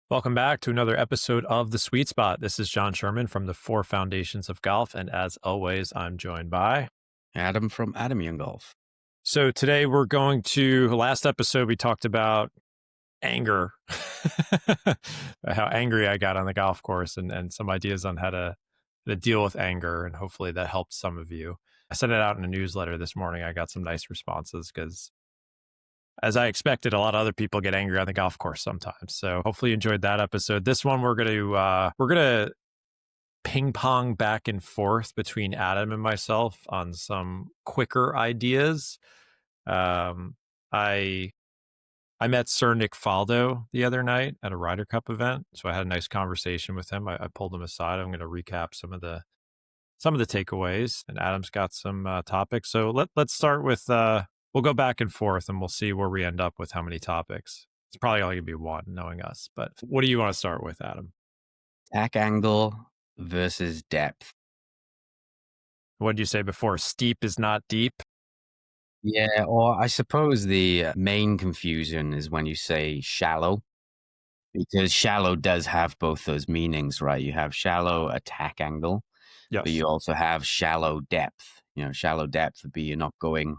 Welcome back to another episode of The Sweet Spot. This is John Sherman from the Four Foundations of Golf. And as always, I'm joined by Adam from Adam Young Golf. So today we're going to, last episode, we talked about anger, how angry I got on the golf course and some ideas on how to deal with anger. And hopefully that helped some of you. I sent it out in a newsletter this morning. I got some nice responses because, as I expected, a lot of other people get angry on the golf course sometimes. So hopefully you enjoyed that episode. This one we're gonna ping pong back and forth between Adam and myself on some quicker ideas. I I met Sir Nick Faldo the other night at a Ryder Cup event, so I had a nice conversation with him. I pulled him aside. I'm going to recap some of the takeaways, and Adam's got some topics. So let's start with we'll go back and forth, and we'll see where we end up with how many topics. It's probably only going to be one, knowing us. But what do you want to start with, Adam? Tack angle versus depth. What did you say before? Steep is not deep. Yeah, or I suppose the main confusion is when you say shallow, because shallow does have both those meanings, right? You have shallow attack angle, but Yes. you also have shallow depth. Shallow depth would be you're not going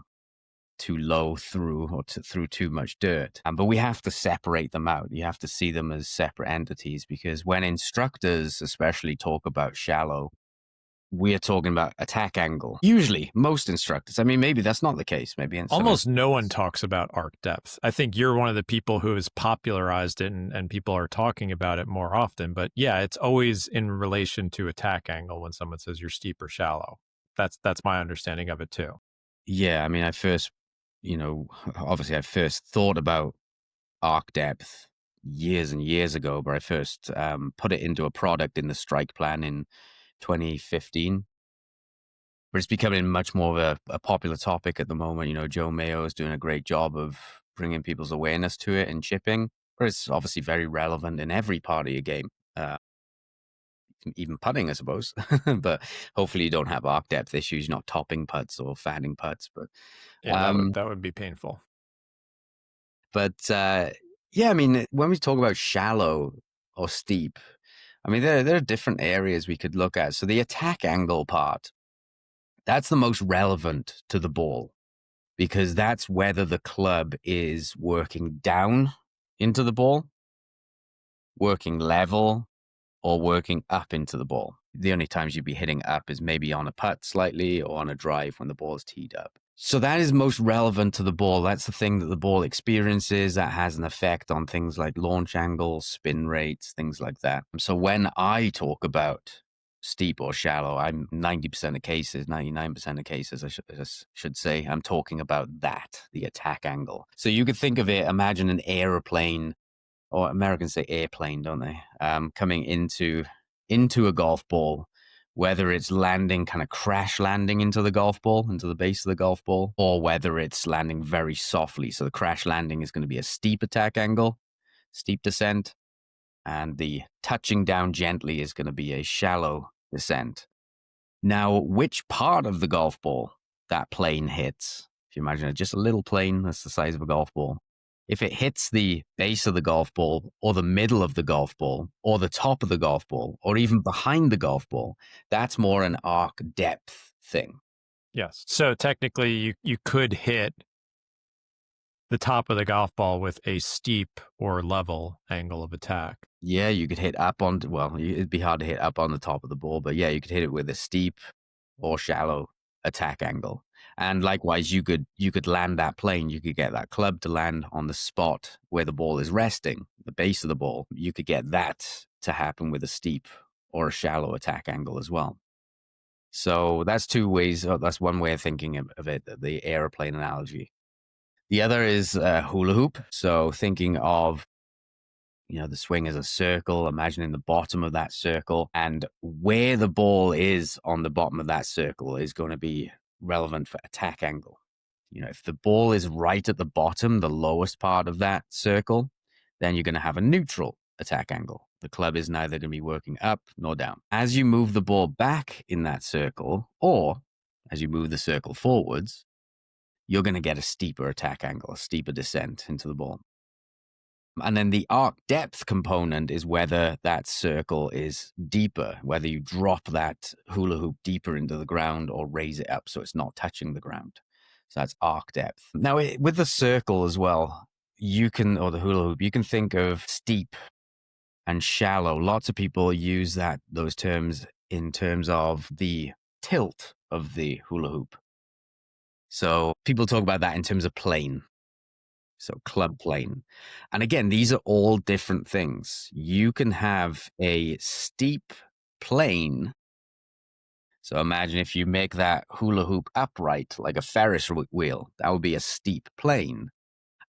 too low through or through too much dirt. But we have to separate them out. You have to see them as separate entities, because when instructors especially talk about shallow, we are talking about attack angle. Usually, most instructors. I mean, maybe that's not the case. Maybe in some Almost no one instances. talks about arc depth. I think you're one of the people who has popularized it and people are talking about it more often. But yeah, it's always in relation to attack angle when someone says you're steep or shallow. That's my understanding of it too. Yeah, I mean, obviously I first thought about arc depth years and years ago, but I first put it into a product in the strike plan in 2015. But it's becoming much more of a popular topic at the moment. Joe Mayo is doing a great job of bringing people's awareness to it in chipping, but it's obviously very relevant in every part of your game, even putting, I suppose. But hopefully you don't have arc depth issues, not topping putts or fatting putts. But Yeah, that would be painful. Yeah, I mean, when we talk about shallow or steep, I mean, there are different areas we could look at. So the attack angle part, that's the most relevant to the ball, because that's whether the club is working down into the ball, working level, or working up into the ball. The only times you'd be hitting up is maybe on a putt slightly or on a drive when the ball is teed up. So that is most relevant to the ball. That's the thing that the ball experiences. That has an effect on things like launch angles, spin rates, things like that. So when I talk about steep or shallow, I'm 90% of cases, 99% of cases, I should say, I'm talking about that, the attack angle. So you could think of it, imagine an aeroplane, or Americans say airplane, don't they? Coming into a golf ball, whether it's landing, kind of crash landing into the golf ball, into the base of the golf ball, or whether it's landing very softly. So the crash landing is going to be a steep attack angle, steep descent, and the touching down gently is going to be a shallow descent. Now, which part of the golf ball that plane hits, if you imagine it, just a little plane that's the size of a golf ball, if it hits the base of the golf ball or the middle of the golf ball or the top of the golf ball or even behind the golf ball, that's more an arc depth thing. Yes. So technically you could hit the top of the golf ball with a steep or level angle of attack. Yeah, you could hit up on, it'd be hard to hit up on the top of the ball, but yeah, you could hit it with a steep or shallow attack angle. And likewise, you could land that plane. You could get that club to land on the spot where the ball is resting, the base of the ball. You could get that to happen with a steep or a shallow attack angle as well. So that's two ways. That's one way of thinking of it, the airplane analogy. The other is hula hoop. So thinking of the swing as a circle, imagining the bottom of that circle, and where the ball is on the bottom of that circle is going to be relevant for attack angle. If the ball is right at the bottom, the lowest part of that circle, then you're going to have a neutral attack angle. The club is neither going to be working up nor down. As you move the ball back in that circle, or as you move the circle forwards, you're going to get a steeper attack angle, a steeper descent into the ball. And then the arc depth component is whether that circle is deeper, whether you drop that hula hoop deeper into the ground or raise it up so it's not touching the ground. So that's arc depth. Now, with the circle as well, or the hula hoop, you can think of steep and shallow. Lots of people use those terms in terms of the tilt of the hula hoop. So people talk about that in terms of plane. So club plane. And again, these are all different things. You can have a steep plane. So imagine if you make that hula hoop upright like a Ferris wheel, that would be a steep plane.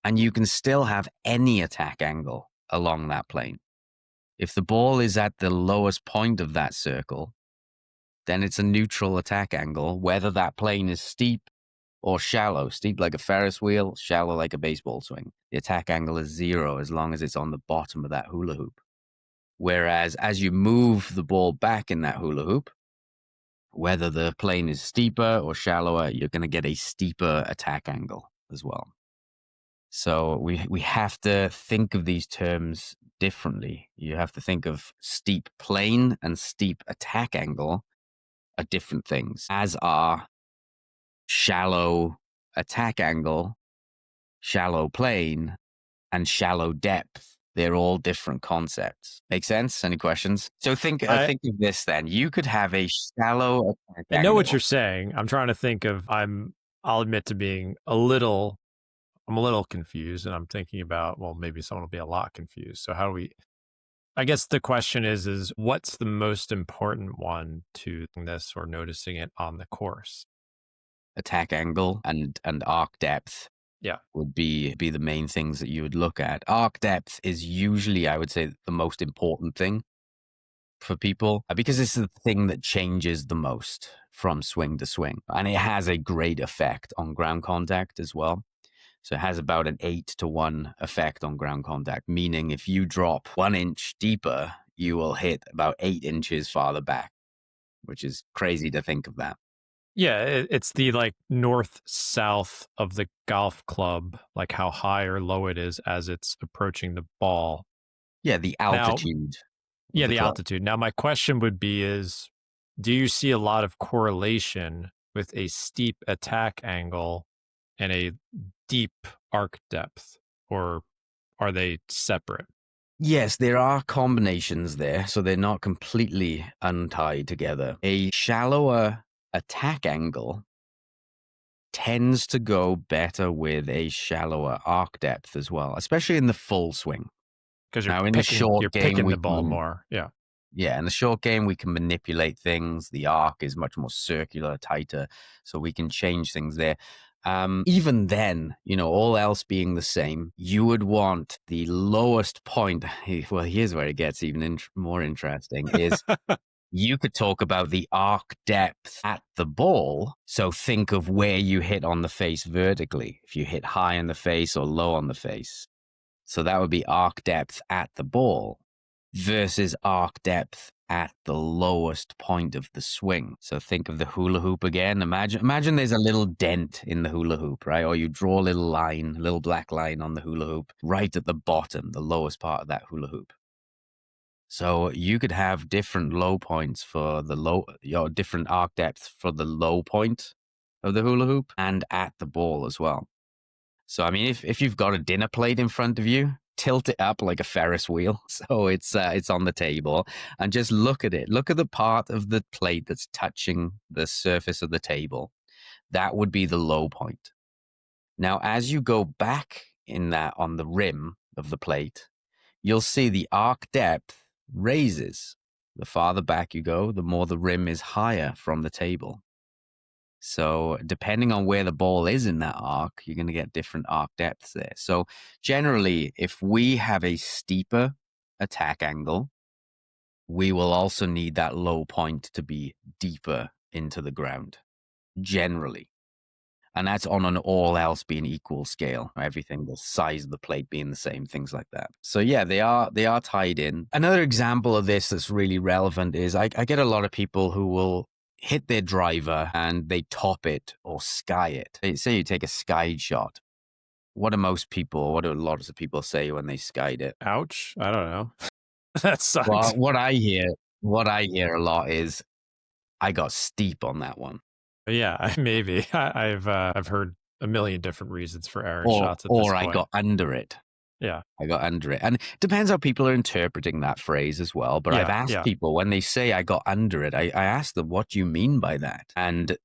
And you can still have any attack angle along that plane. If the ball is at the lowest point of that circle, then it's a neutral attack angle, whether that plane is steep or shallow. Steep like a Ferris wheel, shallow like a baseball swing. The attack angle is 0 as long as it's on the bottom of that hula hoop. Whereas as you move the ball back in that hula hoop, whether the plane is steeper or shallower, you're going to get a steeper attack angle as well. So we have to think of these terms differently. You have to think of steep plane and steep attack angle are different things, as are shallow attack angle, shallow plane, and shallow depth. They're all different concepts. Make sense? Any questions? So think of this then. You could have a shallow attack I know angle. what you're saying. I'm trying to think of, I'll admit to being I'm a little confused, and I'm thinking about, well, maybe someone will be a lot confused. So I guess the question is what's the most important one to this or noticing it on the course? Attack angle and arc depth. Yeah. Would be the main things that you would look at. Arc depth is usually, I would say, the most important thing for people because it's the thing that changes the most from swing to swing. And it has a great effect on ground contact as well. So it has about an 8-to-1 effect on ground contact, meaning if you drop 1 inch deeper, you will hit about 8 inches farther back, which is crazy to think of that. Yeah, it's the like north-south of the golf club, like how high or low it is as it's approaching the ball. Yeah, the altitude. Yeah, the altitude. Now, my question would be do you see a lot of correlation with a steep attack angle and a deep arc depth, or are they separate? Yes, there are combinations there, so they're not completely untied together. A shallower attack angle tends to go better with a shallower arc depth as well, especially in the full swing. Because you're picking the ball more. Yeah. Yeah, in the short game, we can manipulate things. The arc is much more circular, tighter, so we can change things there. Even then, all else being the same, you would want the lowest point. Well, here's where it gets even more interesting is you could talk about the arc depth at the ball. So think of where you hit on the face vertically, if you hit high on the face or low on the face. So that would be arc depth at the ball versus arc depth at the lowest point of the swing. So think of the hula hoop again. Imagine there's a little dent in the hula hoop, right? Or you draw a little black line on the hula hoop right at the bottom, the lowest part of that hula hoop. So you could have different low points for different arc depth for the low point of the hula hoop and at the ball as well. So, I mean, if you've got a dinner plate in front of you, tilt it up like a Ferris wheel. So it's on the table and just look at it. Look at the part of the plate that's touching the surface of the table. That would be the low point. Now, as you go back in that on the rim of the plate, you'll see the arc depth raises. The farther back you go, the more the rim is higher from the table. So depending on where the ball is in that arc, you're going to get different arc depths there. So generally, if we have a steeper attack angle, we will also need that low point to be deeper into the ground, generally. And that's on an all else being equal scale, everything, the size of the plate being the same, things like that. So yeah, they are tied in. Another example of this that's really relevant is I get a lot of people who will hit their driver and they top it or sky it. Say you take a skied shot. what do lots of people say when they skied it? Ouch. I don't know. That Well, sucked. what I hear a lot is, "I got steep on that one," Yeah, maybe. I've heard a million different reasons for errant or shots at this or "I point. got under it." Yeah. I got under it. And it depends how people are interpreting that phrase as well. But I've Yeah. asked Yeah. people when they say I got under it, I ask them, what do you mean by that? And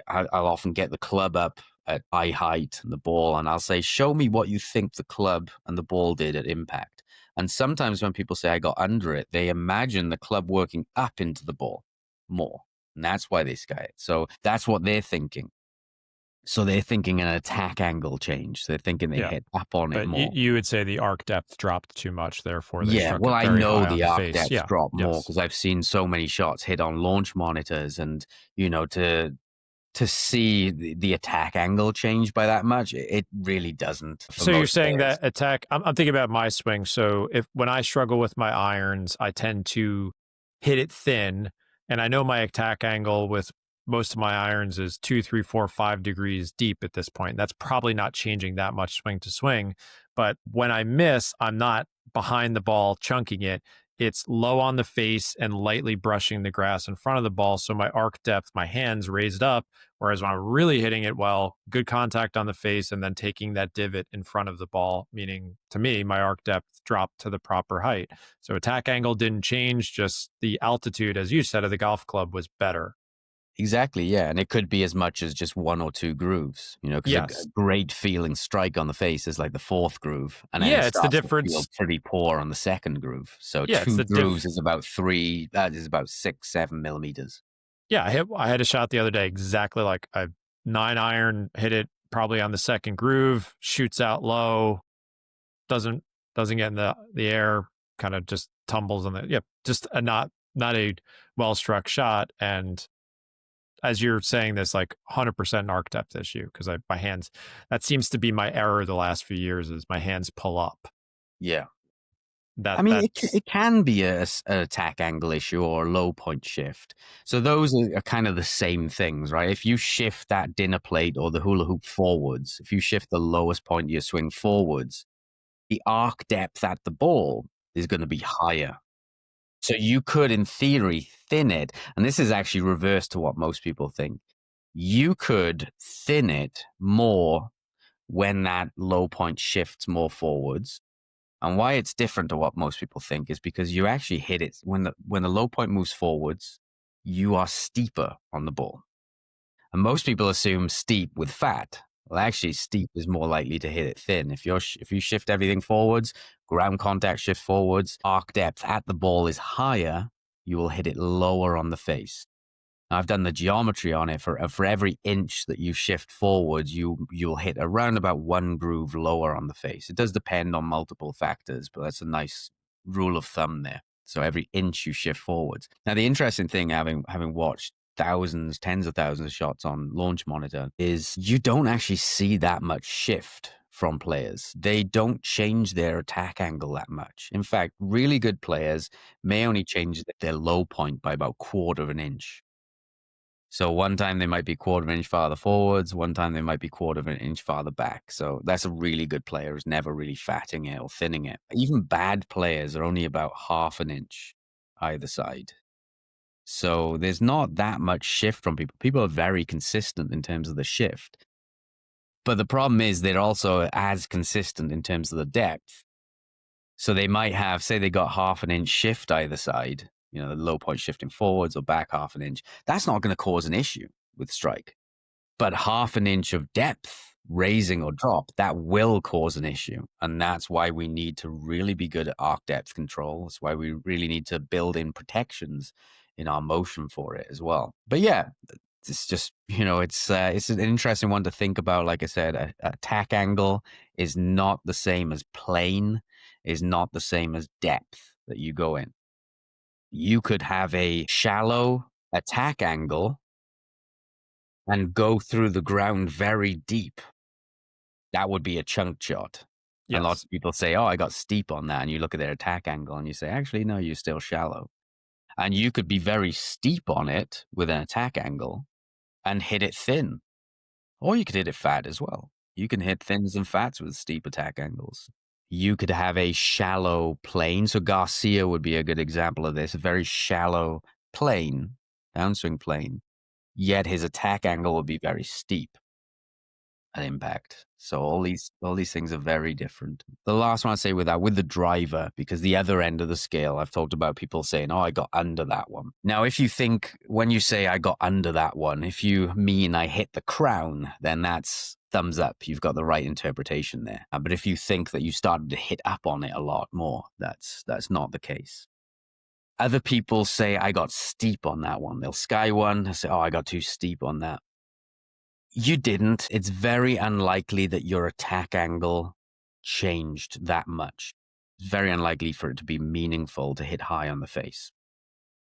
I'll often get the club up at eye height and the ball, and I'll say, show me what you think the club and the ball did at impact. And sometimes when people say I got under it, they imagine the club working up into the ball more. And that's why they sky it. So that's what they're thinking. So they're thinking an attack angle change. They're thinking they Yeah. hit up on it But you, more. you would say the arc depth dropped too much, therefore they Yeah, struck well, it I very know high on the the arc face. depth Yeah. drop more Yes. because I've seen so many shots hit on launch monitors, and to see the attack angle change by that much, it really doesn't for So you're most saying players. that attack, I'm thinking about my swing. So when I struggle with my irons, I tend to hit it thin. And I know my attack angle with most of my irons is 2, 3, 4, 5 degrees deep at this point. That's probably not changing that much swing to swing. But when I miss, I'm not behind the ball chunking it. It's low on the face and lightly brushing the grass in front of the ball. So my arc depth, my hands raised up. Whereas when I'm really hitting it well, good contact on the face and then taking that divot in front of the ball, meaning to me, my arc depth dropped to the proper height. So attack angle didn't change, just the altitude, as you said, of the golf club was better. Exactly, yeah, and it could be as much as just 1 or 2 grooves, because a Yes. great feeling strike on the face is like the 4th groove, and then it Yeah, it's the starts to feel difference. pretty poor on the 2nd groove. So Yeah, it's 2 the grooves diff. is about 3 that is about 6, 7 millimeters. Yeah, I had a shot the other day exactly like I 9 iron, hit it probably on the second groove, shoots out low, doesn't doesn't get in the air, kind of just tumbles on the yep, just a not a well struck shot. And as you're saying this, like 100% arc depth issue because my hands, that seems to be my error the last few years is my hands pull up. Yeah. I That mean, that's it can be an attack angle issue or a low point shift. So those are kind of the same things, right? If you shift that dinner plate or the hula hoop forwards, if you shift the lowest point of your swing forwards, the arc depth at the ball is going to be higher. So you could, in theory, thin it. And this is actually reverse to what most people think. You could thin it more when that low point shifts more forwards. And why it's different to what most people think is because you actually hit it when the low point moves forwards, you are steeper on the ball. And most people assume steep with fat. Well, actually, steep is more likely to hit it thin. If you shift everything forwards, ground contact shift forwards, arc depth at the ball is higher, you will hit it lower on the face. I've done the geometry on it for every inch that you shift forwards, you'll hit around about 1 groove lower on the face. It does depend on multiple factors, but that's a nice rule of thumb there. So every inch you shift forwards. Now the interesting thing, having watched thousands, tens of thousands of shots on launch monitor, is you don't actually see that much shift from players. They don't change their attack angle that much. In fact, really good players may only change their low point by about 1/4 of an inch. So one time they might be 1/4 of an inch farther forwards, one time they might be 1/4 of an inch farther back. So that's a really good player who's never really fatting it or thinning it. Even bad players are only about 1/2 an inch either side. So there's not that much shift from people. People are very consistent in terms of the shift. But the problem is they're also as consistent in terms of the depth. So they might have, say they got 1/2 an inch shift either side, the low point shifting forwards or back 1/2 an inch. That's not going to cause an issue with strike. But 1/2 an inch of depth, raising or drop, that will cause an issue. And that's why we need to really be good at arc depth control. That's why we really need to build in protections in our motion for it as well. But yeah, it's just, it's an interesting one to think about. Like I said, a attack angle is not the same as plane, is not the same as depth that you go in. You could have a shallow attack angle and go through the ground very deep. That would be a chunk shot. And lots yes. of people say, oh, I got steep on that. And you look at their attack angle and you say, actually, no, you're still shallow. And you could be very steep on it with an attack angle and hit it thin. Or you could hit it fat as well. You can hit thins and fats with steep attack angles. You could have a shallow plane. So Garcia would be a good example of this. A very shallow plane, downswing plane, yet his attack angle would be very steep at impact. So all these things are very different. The last one I'd say with that, with the driver, because the other end of the scale, I've talked about people saying, "Oh, I got under that one." Now, if you think when you say I got under that one, if you mean I hit the crown, then that's thumbs up. You've got the right interpretation there. But if you think that you started to hit up on it a lot more, that's not the case. Other people say I got steep on that one. They'll sky one and say, "Oh, I got too steep on that." You didn't. It's very unlikely that your attack angle changed that much. It's very unlikely for it to be meaningful to hit high on the face.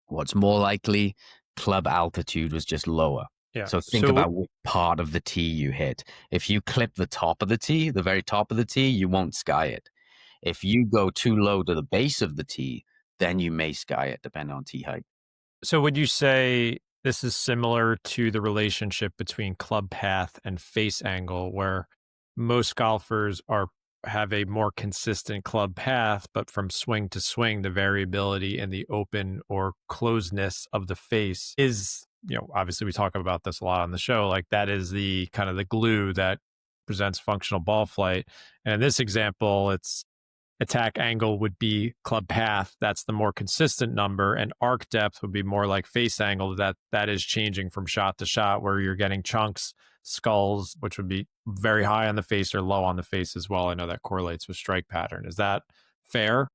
What's more likely, club altitude was just lower. Yeah. So think So about what part of the tee you hit. If you clip the top of the tee, the very top of the tee, you won't sky it. If you go too low to the base of the tee, then you may sky it, depending on tee height. So would you say this is similar to the relationship between club path and face angle, where most golfers are have a more consistent club path, but from swing to swing, the variability in the open or closedness of the face is, obviously we talk about this a lot on the show, like that is the kind of the glue that presents functional ball flight. And in this example, it's attack angle would be club path. That's the more consistent number. And arc depth would be more like face angle. That is changing from shot to shot, where you're getting chunks, skulls, which would be very high on the face or low on the face as well. I know that correlates with strike pattern. Is that fair?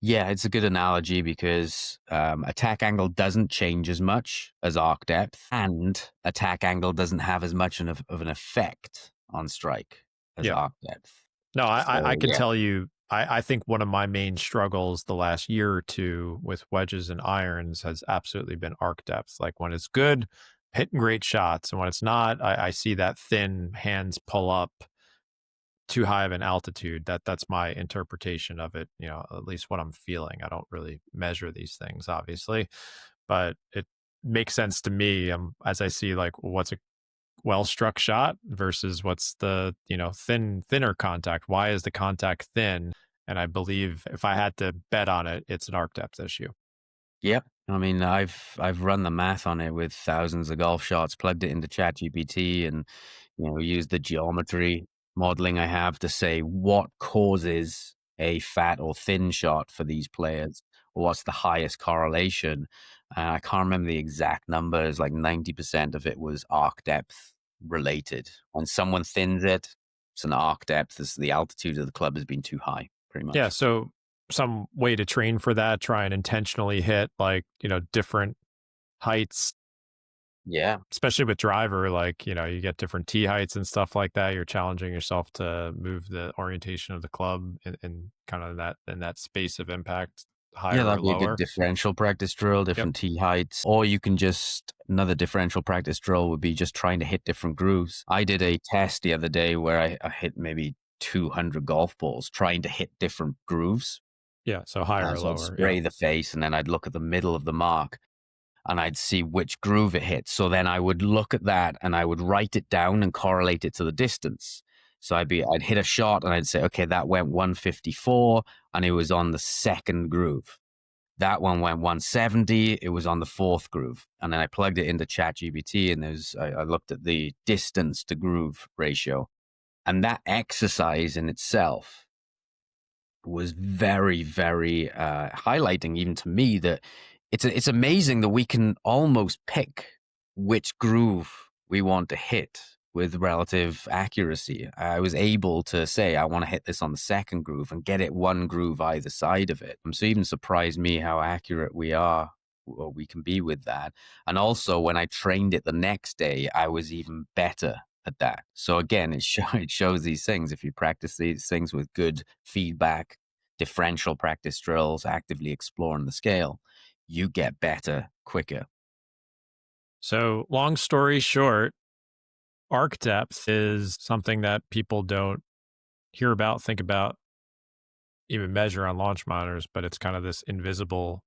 Yeah, it's a good analogy because attack angle doesn't change as much as arc depth, and attack angle doesn't have as much of an effect on strike as Yeah. arc depth. No, I So can yeah, tell you, I think one of my main struggles the last year or two with wedges and irons has absolutely been arc depth. Like when it's good, hitting great shots. And when it's not, I see that thin hands pull up too high of an altitude. That's my interpretation of it, at least what I'm feeling. I don't really measure these things, obviously, but it makes sense to me as I see like what's a well struck shot versus what's the thinner contact. Why is the contact thin? And I believe if I had to bet on it, it's an arc depth issue. yep. I mean, I've run the math on it with thousands of golf shots, plugged it into ChatGPT, and used the geometry modeling I have to say what causes a fat or thin shot for these players, or what's the highest correlation. I can't remember the exact numbers. Like 90% of it was arc depth related. When someone thins it, it's an arc depth. It's the altitude of the club has been too high, pretty Yeah, much. so some way to train for that, try and intentionally hit like different heights, Yeah. especially with driver, like you get different tee heights and stuff like that. You're challenging yourself to move the orientation of the club in kind of that space of impact, Yeah, higher or that'd be a good lower. differential practice drill, Yep. different tee heights. Or you can just, another differential practice drill would be just trying to hit different grooves. I did a test the other day where I hit maybe 200 golf balls trying to hit different grooves. Yeah, so higher or So I'd lower. Yeah. spray the face and then I'd look at the middle of the mark and I'd see which groove it hit. So then I would look at that and I would write it down and correlate it to the distance. So I'd hit a shot and I'd say, okay, that went 154 and it was on the second groove. That one went 170. It was on the fourth groove. And then I plugged it into ChatGPT and I looked at the distance to groove ratio. And that exercise in itself was very, very highlighting, even to me, that it's amazing that we can almost pick which groove we want to hit with relative accuracy. I was able to say I want to hit this on the second groove and get it one groove either side of it. So even surprised me how accurate we are, or we can be with that. And also when I trained it the next day, I was even better at that. So again, it shows these things. If you practice these things with good feedback, differential practice drills, actively exploring the scale, you get better quicker. So long story short, arc depth is something that people don't hear about, think about, even measure on launch monitors, but it's kind of this invisible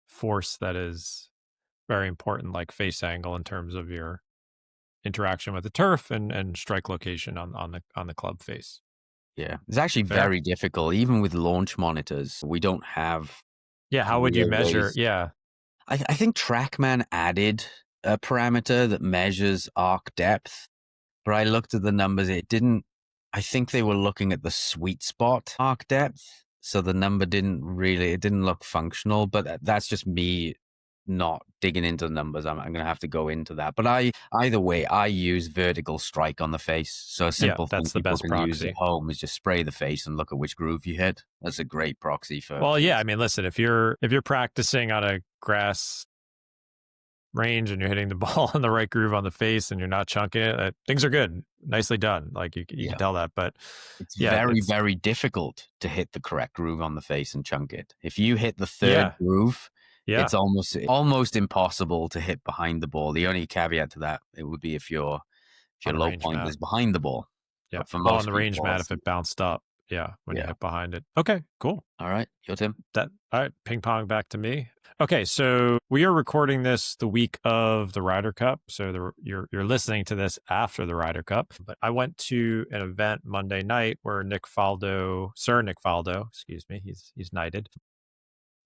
force that is very important, like face angle in terms of your interaction with the turf and strike location on the club face. Yeah. It's actually Fair. very difficult. Even with launch monitors, we don't have Yeah. How would you real measure? ways. Yeah. I think TrackMan added a parameter that measures arc depth, but I looked at the numbers. It didn't, I think they were looking at the sweet spot arc depth. So the number it didn't look functional, but that's just me not digging into the numbers. I'm going to have to go into that. But either way, I use vertical strike on the face. So a Yeah. simple thing That's the people best can use at proxy. home is just spray the face and look at which groove you hit. That's a great proxy for Well, yeah. I this. mean, listen, if you're practicing on a grass range and you're hitting the ball in the right groove on the face and you're not chunking it, things are good. Nicely done. Like you can Yeah. tell that. But It's yeah, very, it's very difficult to hit the correct groove on the face and chunk it. If you hit the third yeah, groove, yeah, it's almost impossible to hit behind the ball. The only caveat to that, it would be if your on a low range point mat. is behind the ball. Yeah. But for Well, on most the range people, mat, if it bounced up, yeah, when you yeah. hit behind it. Okay, cool. All right, your Tim. All right, ping pong back to me. Okay, so we are recording this the week of the Ryder Cup. So you're listening to this after the Ryder Cup. But I went to an event Monday night where Sir Nick Faldo, excuse me, he's knighted,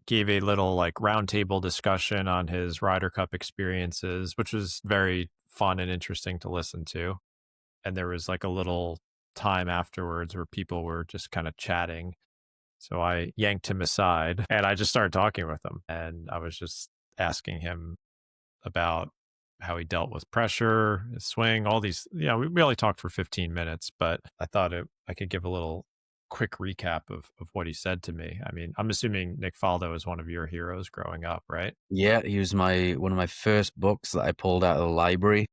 gave a little like roundtable discussion on his Ryder Cup experiences, which was very fun and interesting to listen to. And there was like a little time afterwards where people were just kind of chatting. So I yanked him aside and I just started talking with him. And I was just asking him about how he dealt with pressure, his swing, all these. We only talked for 15 minutes, but I thought I could give a little quick recap of what he said to me. I mean, I'm assuming Nick Faldo is one of your heroes growing up, right? Yeah, he was one of my first books that I pulled out of the library.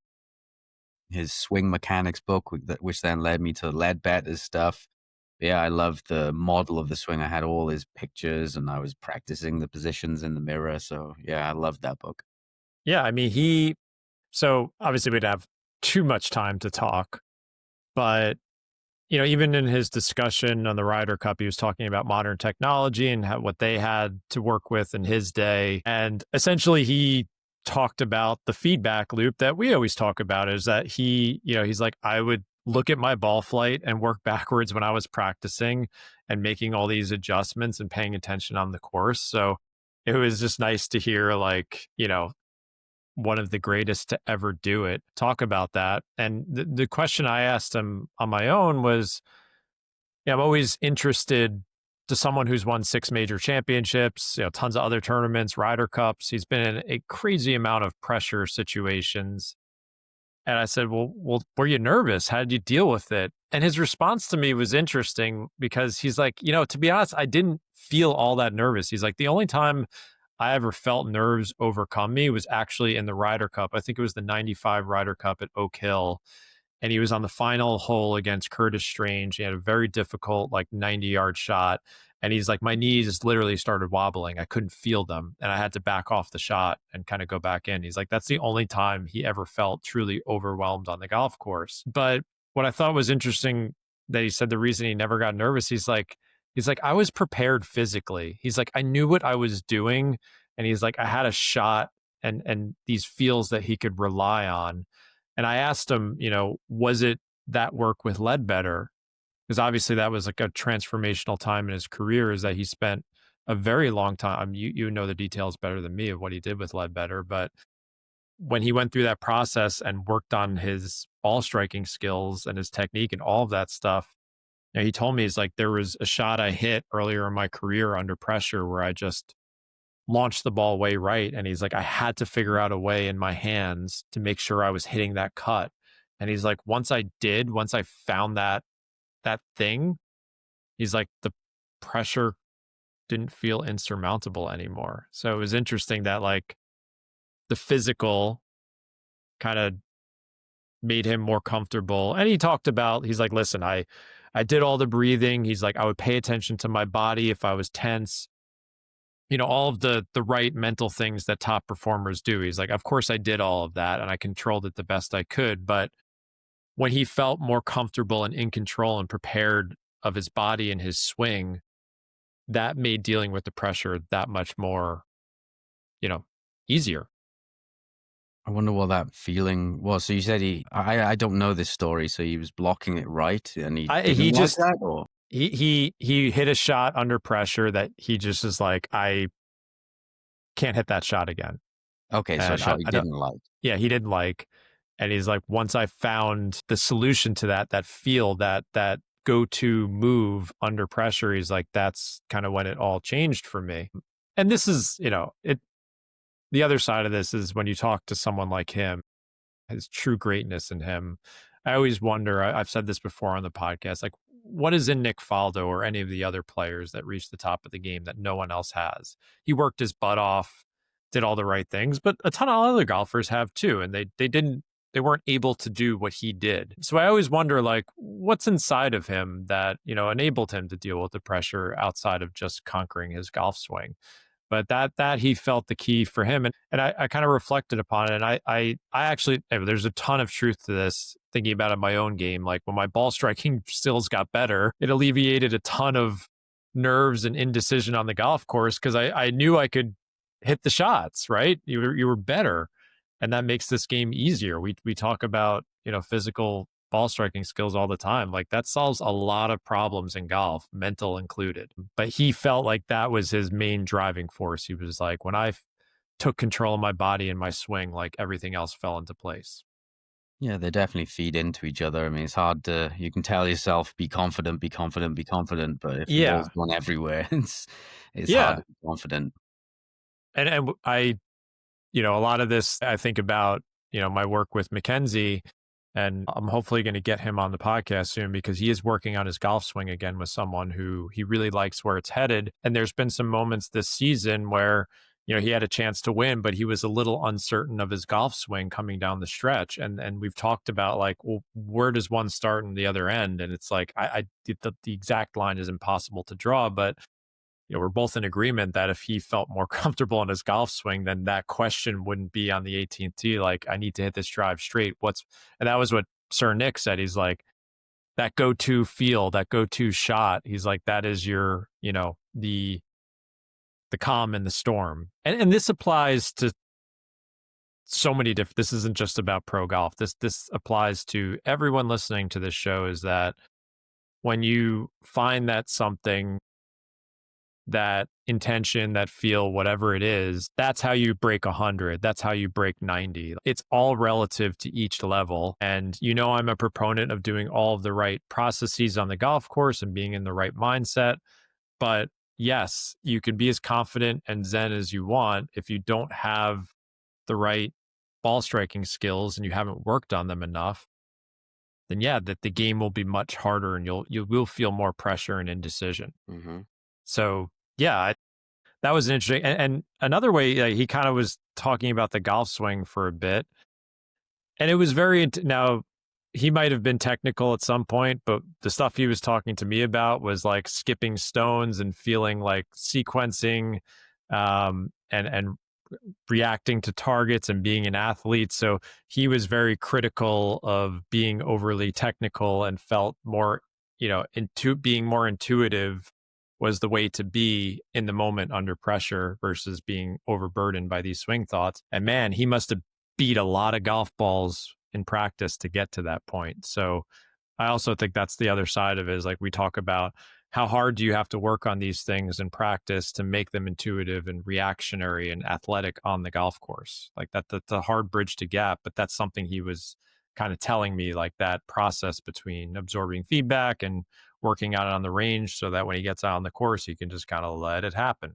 His swing mechanics book, which then led me to Ledbetter's stuff. Yeah, I loved the model of the swing. I had all his pictures and I was practicing the positions in the mirror. So yeah, I loved that book. Yeah. I mean, so obviously we'd have too much time to talk, but even in his discussion on the Ryder Cup, he was talking about modern technology and what they had to work with in his day. And essentially, he talked about the feedback loop that we always talk about is that he's like, I would look at my ball flight and work backwards when I was practicing and making all these adjustments and paying attention on the course. So it was just nice to hear, like, one of the greatest to ever do it, talk about that. And the question I asked him on my own was, I'm always interested to someone who's won 6 major championships, tons of other tournaments, Ryder Cups. He's been in a crazy amount of pressure situations. And I said, well, were you nervous? How did you deal with it? And his response to me was interesting because he's like, to be honest, I didn't feel all that nervous. He's like, the only time I ever felt nerves overcome me was actually in the Ryder Cup. I think it was the 95 Ryder Cup at Oak Hill. And he was on the final hole against Curtis Strange. He had a very difficult, like 90-yard shot. And he's like, my knees literally started wobbling. I couldn't feel them. And I had to back off the shot and kind of go back in. He's like, that's the only time he ever felt truly overwhelmed on the golf course. But what I thought was interesting that he said the reason he never got nervous, he's like, I was prepared physically. He's like, I knew what I was doing. And he's like, I had a shot and these feels that he could rely on. And I asked him, was it that work with Ledbetter? Because obviously that was like a transformational time in his career, is that he spent a very long time. You know the details better than me of what he did with Ledbetter, but when he went through that process and worked on his ball striking skills and his technique and all of that stuff, he told me, he's like, there was a shot I hit earlier in my career under pressure where I just launched the ball way right. And he's like, I had to figure out a way in my hands to make sure I was hitting that cut. And he's like, once I found that thing, he's like, the pressure didn't feel insurmountable anymore. So it was interesting that like the physical kind of made him more comfortable. And he talked about, he's like, listen, I did all the breathing. He's like, I would pay attention to my body if I was tense. All of the right mental things that top performers do. He's like, of course I did all of that and I controlled it the best I could. But when he felt more comfortable and in control and prepared of his body and his swing, that made dealing with the pressure that much more, you know, easier. I wonder what that feeling was. So you said I don't know this story, so he was blocking it right and he He didn't like just that, or? he hit a shot under pressure that he just is like, I can't hit that shot again. Okay, so a And shot he I don't, didn't like. yeah, he didn't like. And he's like, once I found the solution to that, that feel, that go-to move under pressure, he's like, that's kind of when it all changed for me. And this is, the other side of this is when you talk to someone like him, his true greatness in him. I always wonder, I've said this before on the podcast, like what is in Nick Faldo or any of the other players that reached the top of the game that no one else has? He worked his butt off, did all the right things, but a ton of other golfers have too. And they weren't able to do what he did. So I always wonder, like, what's inside of him that, enabled him to deal with the pressure outside of just conquering his golf swing. But that he felt the key for him, and I kind of reflected upon it, and I actually, there's a ton of truth to this. Thinking about it in my own game, like when my ball striking skills got better, it alleviated a ton of nerves and indecision on the golf course because I knew I could hit the shots. Right, you were better, and that makes this game easier. We talk about physical ball striking skills all the time. Like that solves a lot of problems in golf, mental included. But he felt like that was his main driving force. He was like, when took control of my body and my swing, like everything else fell into place. Yeah, they definitely feed into each other. I mean, it's hard to you can tell yourself, "Be confident, be confident, be confident," but if the ball's Yeah. going everywhere, it's hard Yeah. to be confident. And a lot of this I think about, my work with Mackenzie, and I'm hopefully going to get him on the podcast soon because he is working on his golf swing again with someone who he really likes where it's headed. And there's been some moments this season where, he had a chance to win, but he was a little uncertain of his golf swing coming down the stretch. And we've talked about like, well, where does one start and the other end? And it's like, the exact line is impossible to draw, but we're both in agreement that if he felt more comfortable in his golf swing, then that question wouldn't be on the 18th tee. Like, I need to hit this drive straight. And that was what Sir Nick said. He's like, that go-to feel, that go-to shot. He's like, that is your, the calm in the storm. And this applies to so many different, this isn't just about pro golf. This applies to everyone listening to this show, is that when you find that something, that intention, that feel, whatever it is, that's how you break 100. That's how you break 90. It's all relative to each level. And I'm a proponent of doing all of the right processes on the golf course and being in the right mindset. But yes, you can be as confident and zen as you want. If you don't have the right ball striking skills and you haven't worked on them enough, then yeah, that the game will be much harder and you will feel more pressure and indecision. Hmm. So yeah, that was interesting. And another way, he kind of was talking about the golf swing for a bit, and it was now he might have been technical at some point, but the stuff he was talking to me about was like skipping stones and feeling like sequencing, and reacting to targets and being an athlete. So he was very critical of being overly technical and felt more, into being more intuitive was the way to be in the moment under pressure versus being overburdened by these swing thoughts. And man, he must have beat a lot of golf balls in practice to get to that point. So I also think that's the other side of it, is like we talk about how hard do you have to work on these things in practice to make them intuitive and reactionary and athletic on the golf course. Like that's a hard bridge to gap, but that's something he was kind of telling me, like that process between absorbing feedback and working out on the range so that when he gets out on the course, he can just kind of let it happen.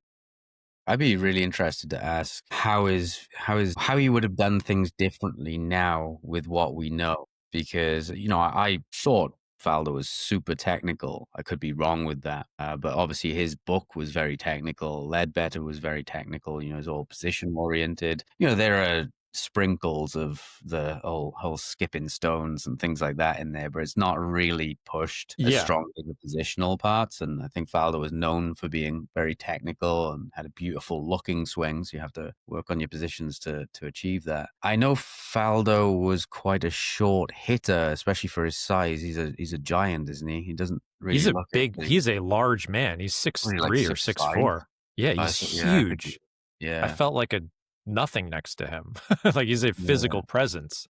I'd be really interested to ask how you would have done things differently now with what we know, because I thought Faldo was super technical. I could be wrong with that, but obviously his book was very technical. Ledbetter was very technical. It's all position oriented. There are sprinkles of the whole skipping stones and things like that in there, but it's not really pushed as Yeah. strongly as the positional parts. And I think Faldo was known for being very technical and had a beautiful looking swing. So you have to work on your positions to achieve that. I know Faldo was quite a short hitter, especially for his size. He's a giant, isn't he? He doesn't really look it. He's a large man. He's What, 6'3" like or 6'5"? 6'4". Yeah, he's Yeah, I think. huge. I Yeah. felt like a nothing next to him. Like he's a Yeah. physical presence.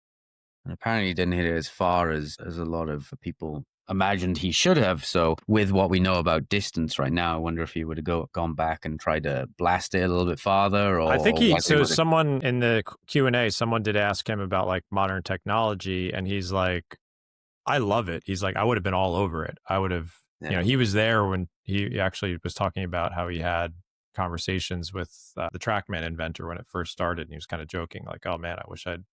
And apparently he didn't hit it as far as a lot of people imagined he should have. So with what we know about distance right now, I wonder if he would have gone back and tried to blast it a little bit farther, I think or what he so would have. someone in the Q&A, someone did ask him about like modern technology, and he's like, I love it. He's like, I would have been all over it. I would have, Yeah. he was there when he actually was talking about how he had conversations with the TrackMan inventor when it first started. And he was kind of joking, like, oh man, I wish I'd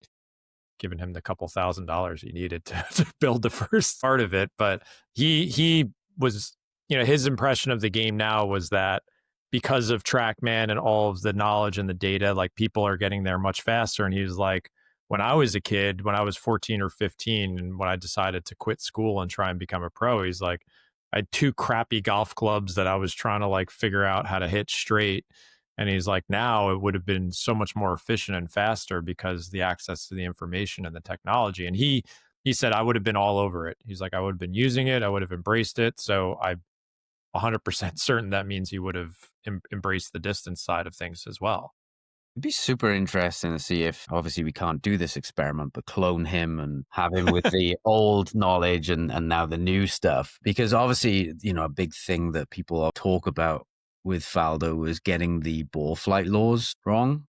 given him the couple $1,000s he needed to build the first part of it. But he was, his impression of the game now was that because of TrackMan and all of the knowledge and the data, like people are getting there much faster. And he was like, when I was a kid, when I was 14 or 15, and when I decided to quit school and try and become a pro, he's like, I had two crappy golf clubs that I was trying to like figure out how to hit straight. And he's like, now it would have been so much more efficient and faster because the access to the information and the technology. And he said, I would have been all over it. He's like, I would have been using it. I would have embraced it. So I'm 100% certain that means he would have embraced the distance side of things as well. It'd be super interesting to see if, obviously, we can't do this experiment, but clone him and have him with the old knowledge and now the new stuff. Because obviously, a big thing that people talk about with Faldo is getting the ball flight laws wrong.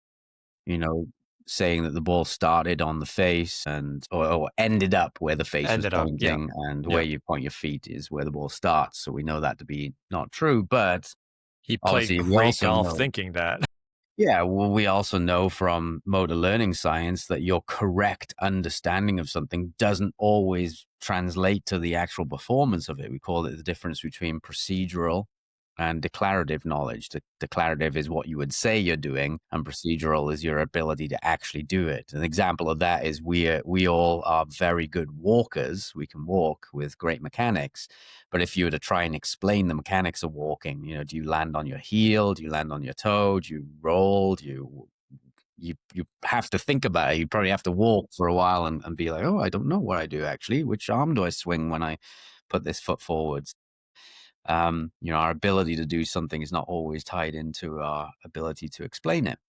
You know, saying that the ball started on the face or ended up where the face was Ended up, yeah. pointing, and where Yep. you point your feet is where the ball starts. So we know that to be not true. But He played obviously, we great also golf know. thinking that. Yeah, well, we also know from motor learning science that your correct understanding of something doesn't always translate to the actual performance of it. We call it the difference between procedural and declarative knowledge. Declarative is what you would say you're doing, and procedural is your ability to actually do it. An example of that is we all are very good walkers. We can walk with great mechanics. But if you were to try and explain the mechanics of walking, do you land on your heel? Do you land on your toe? Do you roll? You have to think about it. You probably have to walk for a while and be like, oh, I don't know what I do actually. Which arm do I swing when I put this foot forwards? Our ability to do something is not always tied into our ability to explain it.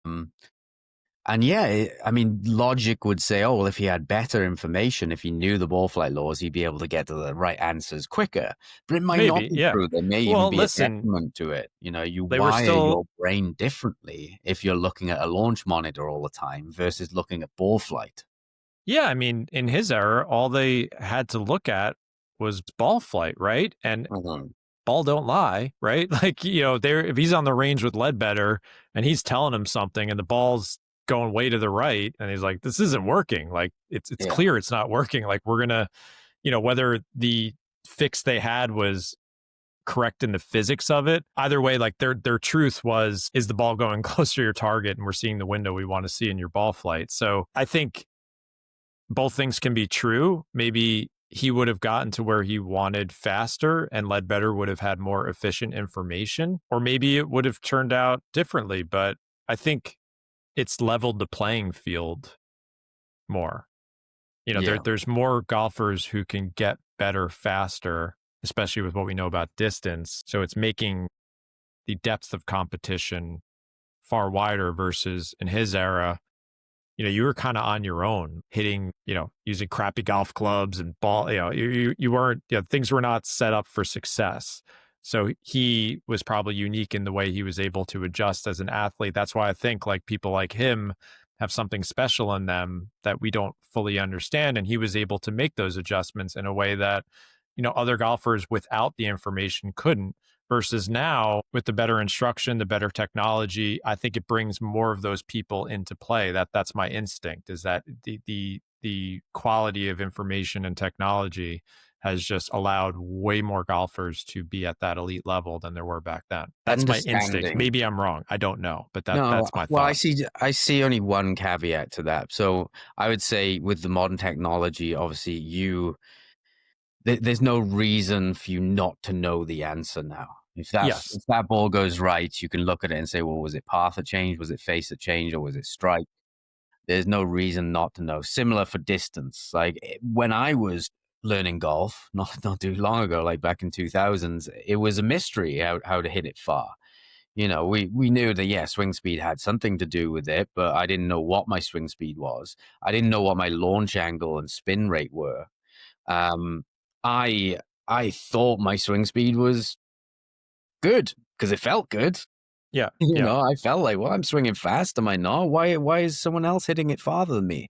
And yeah, I mean, logic would say, oh, well, if he had better information, if he knew the ball flight laws, he'd be able to get to the right answers quicker. But it might not Maybe, be yeah. true. There may even Well, be a listen, detriment to it. You they were wire still, your brain differently if you're looking at a launch monitor all the time versus looking at ball flight. yeah, I mean, in his era, all they had to look at was ball flight, right? And Mhm. ball don't lie, right? Like, there if he's on the range with Ledbetter and he's telling him something and the ball's going way to the right and he's like, this isn't working. Like it's Yeah. clear it's not working. Like we're gonna, whether the fix they had was correct in the physics of it. Either way, like their truth was, is the ball going closer to your target and we're seeing the window we want to see in your ball flight. So I think both things can be true. Maybe he would have gotten to where he wanted faster and Ledbetter would have had more efficient information, or maybe it would have turned out differently. But I think it's leveled the playing field more. Yeah. There's more golfers who can get better faster, especially with what we know about distance. So it's making the depth of competition far wider versus in his era, you were kind of on your own hitting, using crappy golf clubs and ball, you weren't, things were not set up for success. So he was probably unique in the way he was able to adjust as an athlete. That's why I think like people like him have something special in them that we don't fully understand. And he was able to make those adjustments in a way that, other golfers without the information couldn't. Versus now, with the better instruction, the better technology, I think it brings more of those people into play. That's my instinct, is that the quality of information and technology has just allowed way more golfers to be at that elite level than there were back then. That's my instinct. Understanding. Maybe I'm wrong. I don't know, but No, that's my well, I thought. see only one caveat to that. So I would say with the modern technology, obviously there's no reason for you not to know the answer now. Yes. If that ball goes right, you can look at it and say, well, was it path that changed? Was it face that changed? Or was it strike? There's no reason not to know. Similar for distance. Like when I was learning golf, not too long ago, like back in 2000s, it was a mystery how to hit it far. We knew that, yeah, swing speed had something to do with it, but I didn't know what my swing speed was. I didn't know what my launch angle and spin rate were. Um, I I thought my swing speed was good because it felt good. Yeah, yeah. I felt like, well, I'm swinging fast, am I not? Why is someone else hitting it farther than me?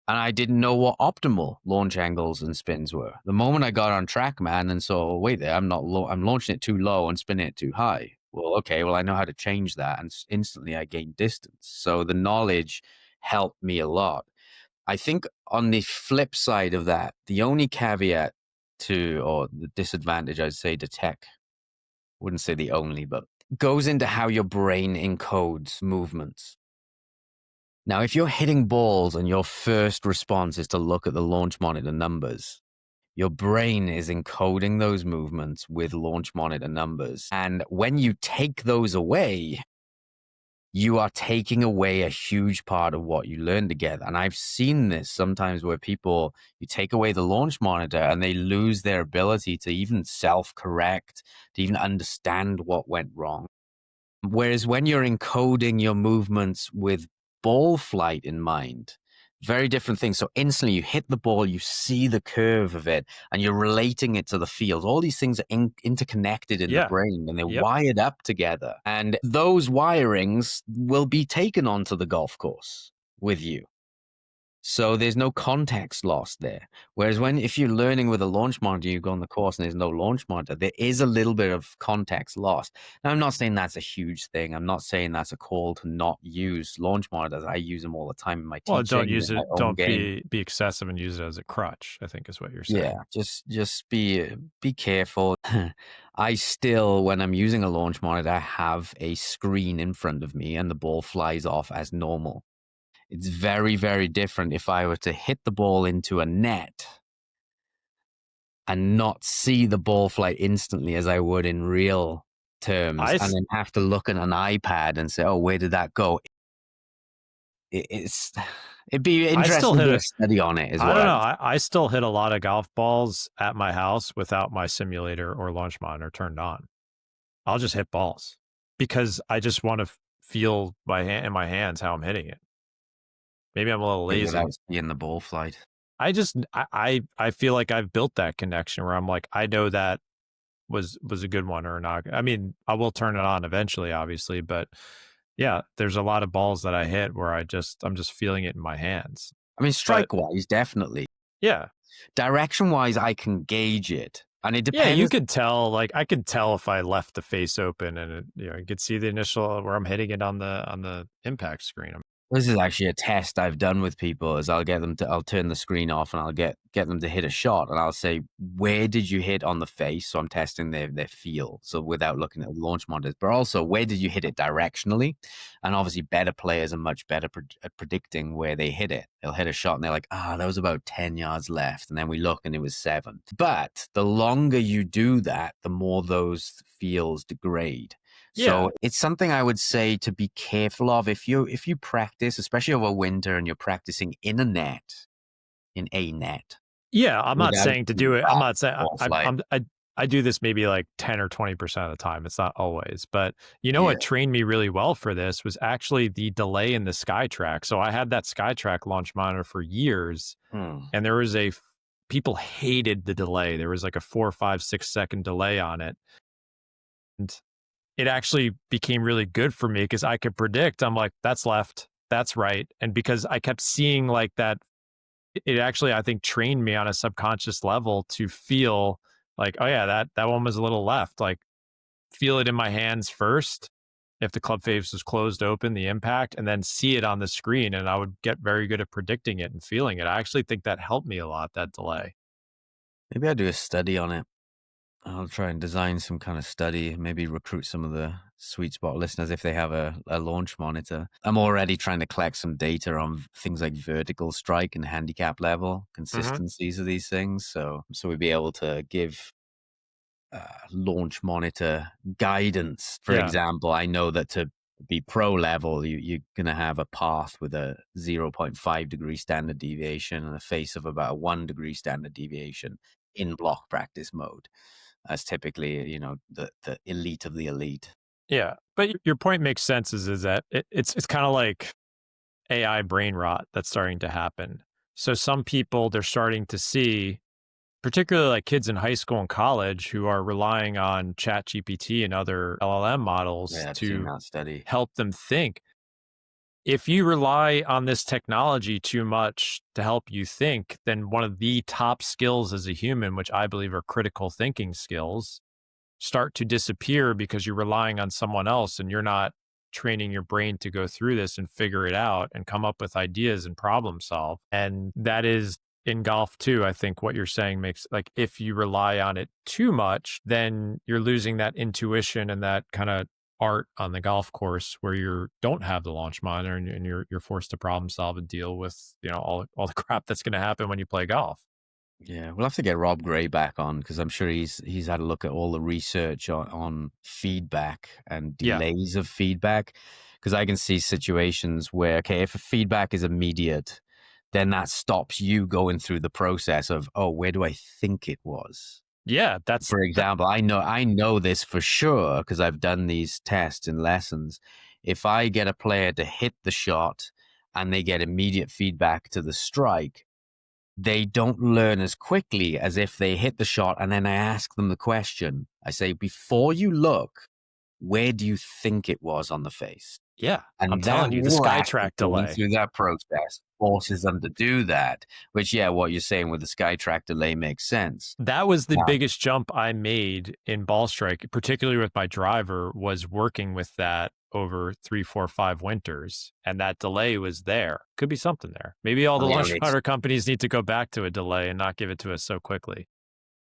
And I didn't know what optimal launch angles and spins were. The moment I got on track, man, and so wait there, I'm not low. I'm launching it too low and spinning it too high. Well, okay, well I know how to change that, and instantly I gained distance. So the knowledge helped me a lot. I think on the flip side of that, the only caveat to or the disadvantage I'd say to tech, wouldn't say the only, but goes into how your brain encodes movements. Now, if you're hitting balls and your first response is to look at the launch monitor numbers, your brain is encoding those movements with launch monitor numbers. And when you take those away, you are taking away a huge part of what you learn together. And I've seen this sometimes where you take away the launch monitor and they lose their ability to even self correct, to even understand what went wrong. Whereas when you're encoding your movements with ball flight in mind, very different things. So instantly you hit the ball, you see the curve of it, and you're relating it to the field. All these things are interconnected in the Yeah. brain and they're Yep. wired up together. And those wirings will be taken onto the golf course with you. So there's no context lost there. Whereas if you're learning with a launch monitor, you go on the course and there's no launch monitor, there is a little bit of context lost. Now, I'm not saying that's a huge thing. I'm not saying that's a call to not use launch monitors. I use them all the time in my Well, don't teaching, use in my it. own Don't game. be excessive and use it as a crutch, I think is what you're Yeah, saying. just be careful. I still, when I'm using a launch monitor, I have a screen in front of me and the ball flies off as normal. It's very, very different if I were to hit the ball into a net and not see the ball fly instantly as I would in real terms, I and s- then have to look at an iPad and say, "Oh, where did that go?" It's it'd be I still interesting to hit do a a study on it, is I what don't I know. would say. I still hit a lot of golf balls at my house without my simulator or launch monitor turned on. I'll just hit balls because I just want to feel my hand in my hands how I'm hitting it. Maybe I'm a little Without lazy. seeing the ball flight. I feel like I've built that connection where I'm like, I know that was a good one or not. I mean, I will turn it on eventually, obviously, but yeah, there's a lot of balls that I hit where I'm just feeling it in my hands. I mean, But strike-wise, definitely. yeah. Direction-wise, I can gauge it, and it Yeah, you depends. could tell, like I could tell if I left the face open and you could see the initial where I'm hitting it on the impact screen. This is actually a test I've done with people. Is I'll turn the screen off and I'll get them to hit a shot, and I'll say, "Where did you hit on the face?" So I'm testing their feel. So without looking at the launch monitors, but also where did you hit it directionally? And obviously, better players are much better at predicting where they hit it. They'll hit a shot and they're like, "Ah, that was about 10 yards left," and then we look and it was 7. But the longer you do that, the more those feels degrade. Yeah. So it's something I would say to be careful of if you practice, especially over winter, and you're practicing in a net, Yeah, I'm not without saying to do seeing it. I'm that not saying ball flight. I do this maybe like 10 or 20% of the time. It's not always. But you know Yeah. what trained me really well for this was actually the delay in the SkyTrack. So I had that SkyTrack launch monitor for years Hmm. and people hated the delay. There was like a 4, 5, 6 second delay on it. And it actually became really good for me because I could predict. I'm like, that's left, that's right. And because I kept seeing like that, it actually, I think, trained me on a subconscious level to feel like, oh yeah, that one was a little left. Like feel it in my hands first. If the club face was closed open, the impact, and then see it on the screen, and I would get very good at predicting it and feeling it. I actually think that helped me a lot. That delay. Maybe I'll do a study on it. I'll try and design some kind of study, maybe recruit some of the sweet spot listeners if they have a launch monitor. I'm already trying to collect some data on things like vertical strike and handicap level, Hmm. consistencies of these things. So we'd be able to give launch monitor guidance. For Yeah, example, I know that to be pro level, you're going to have a path with a 0.5 degree standard deviation and a face of about a 1 degree standard deviation in block practice mode. That's typically, the elite of the elite. yeah. But your point makes sense is that it's kind of like AI brain rot that's starting to happen. So some people, they're starting to see, particularly like kids in high school and college who are relying on ChatGPT and other LLM models Yeah, I've seen to that study. help them think. If you rely on this technology too much to help you think, then one of the top skills as a human, which I believe are critical thinking skills, start to disappear because you're relying on someone else and you're not training your brain to go through this and figure it out and come up with ideas and problem solve. And that is in golf too. I think what you're saying makes, like, if you rely on it too much, then you're losing that intuition and that kind of art on the golf course where you don't have the launch monitor and you're forced to problem solve and deal with, all the crap that's going to happen when you play golf. Yeah, we'll have to get Rob Gray back on because I'm sure he's had a look at all the research on feedback and Yeah. delays of feedback. Because I can see situations where, okay, if a feedback is immediate, then that stops you going through the process of, oh, where do I think it was? Yeah. That's For that. example, I know this for sure because I've done these tests and lessons. If I get a player to hit the shot and they get immediate feedback to the strike, they don't learn as quickly as if they hit the shot and then I ask them the question. I say, before you look, where do you think it was on the face? Yeah. I'm And that telling you, the will actually SkyTrack going delay. through that process forces them to do that, which, yeah, what you're saying with the SkyTrack delay makes sense. That was the Now, biggest jump I made in ball strike, particularly with my driver, was working with that over 3, 4, 5 winters. And that delay was there. Could be something there. Maybe all I the mean, on launch the monitor companies need to go back to a delay and not give it to us so quickly.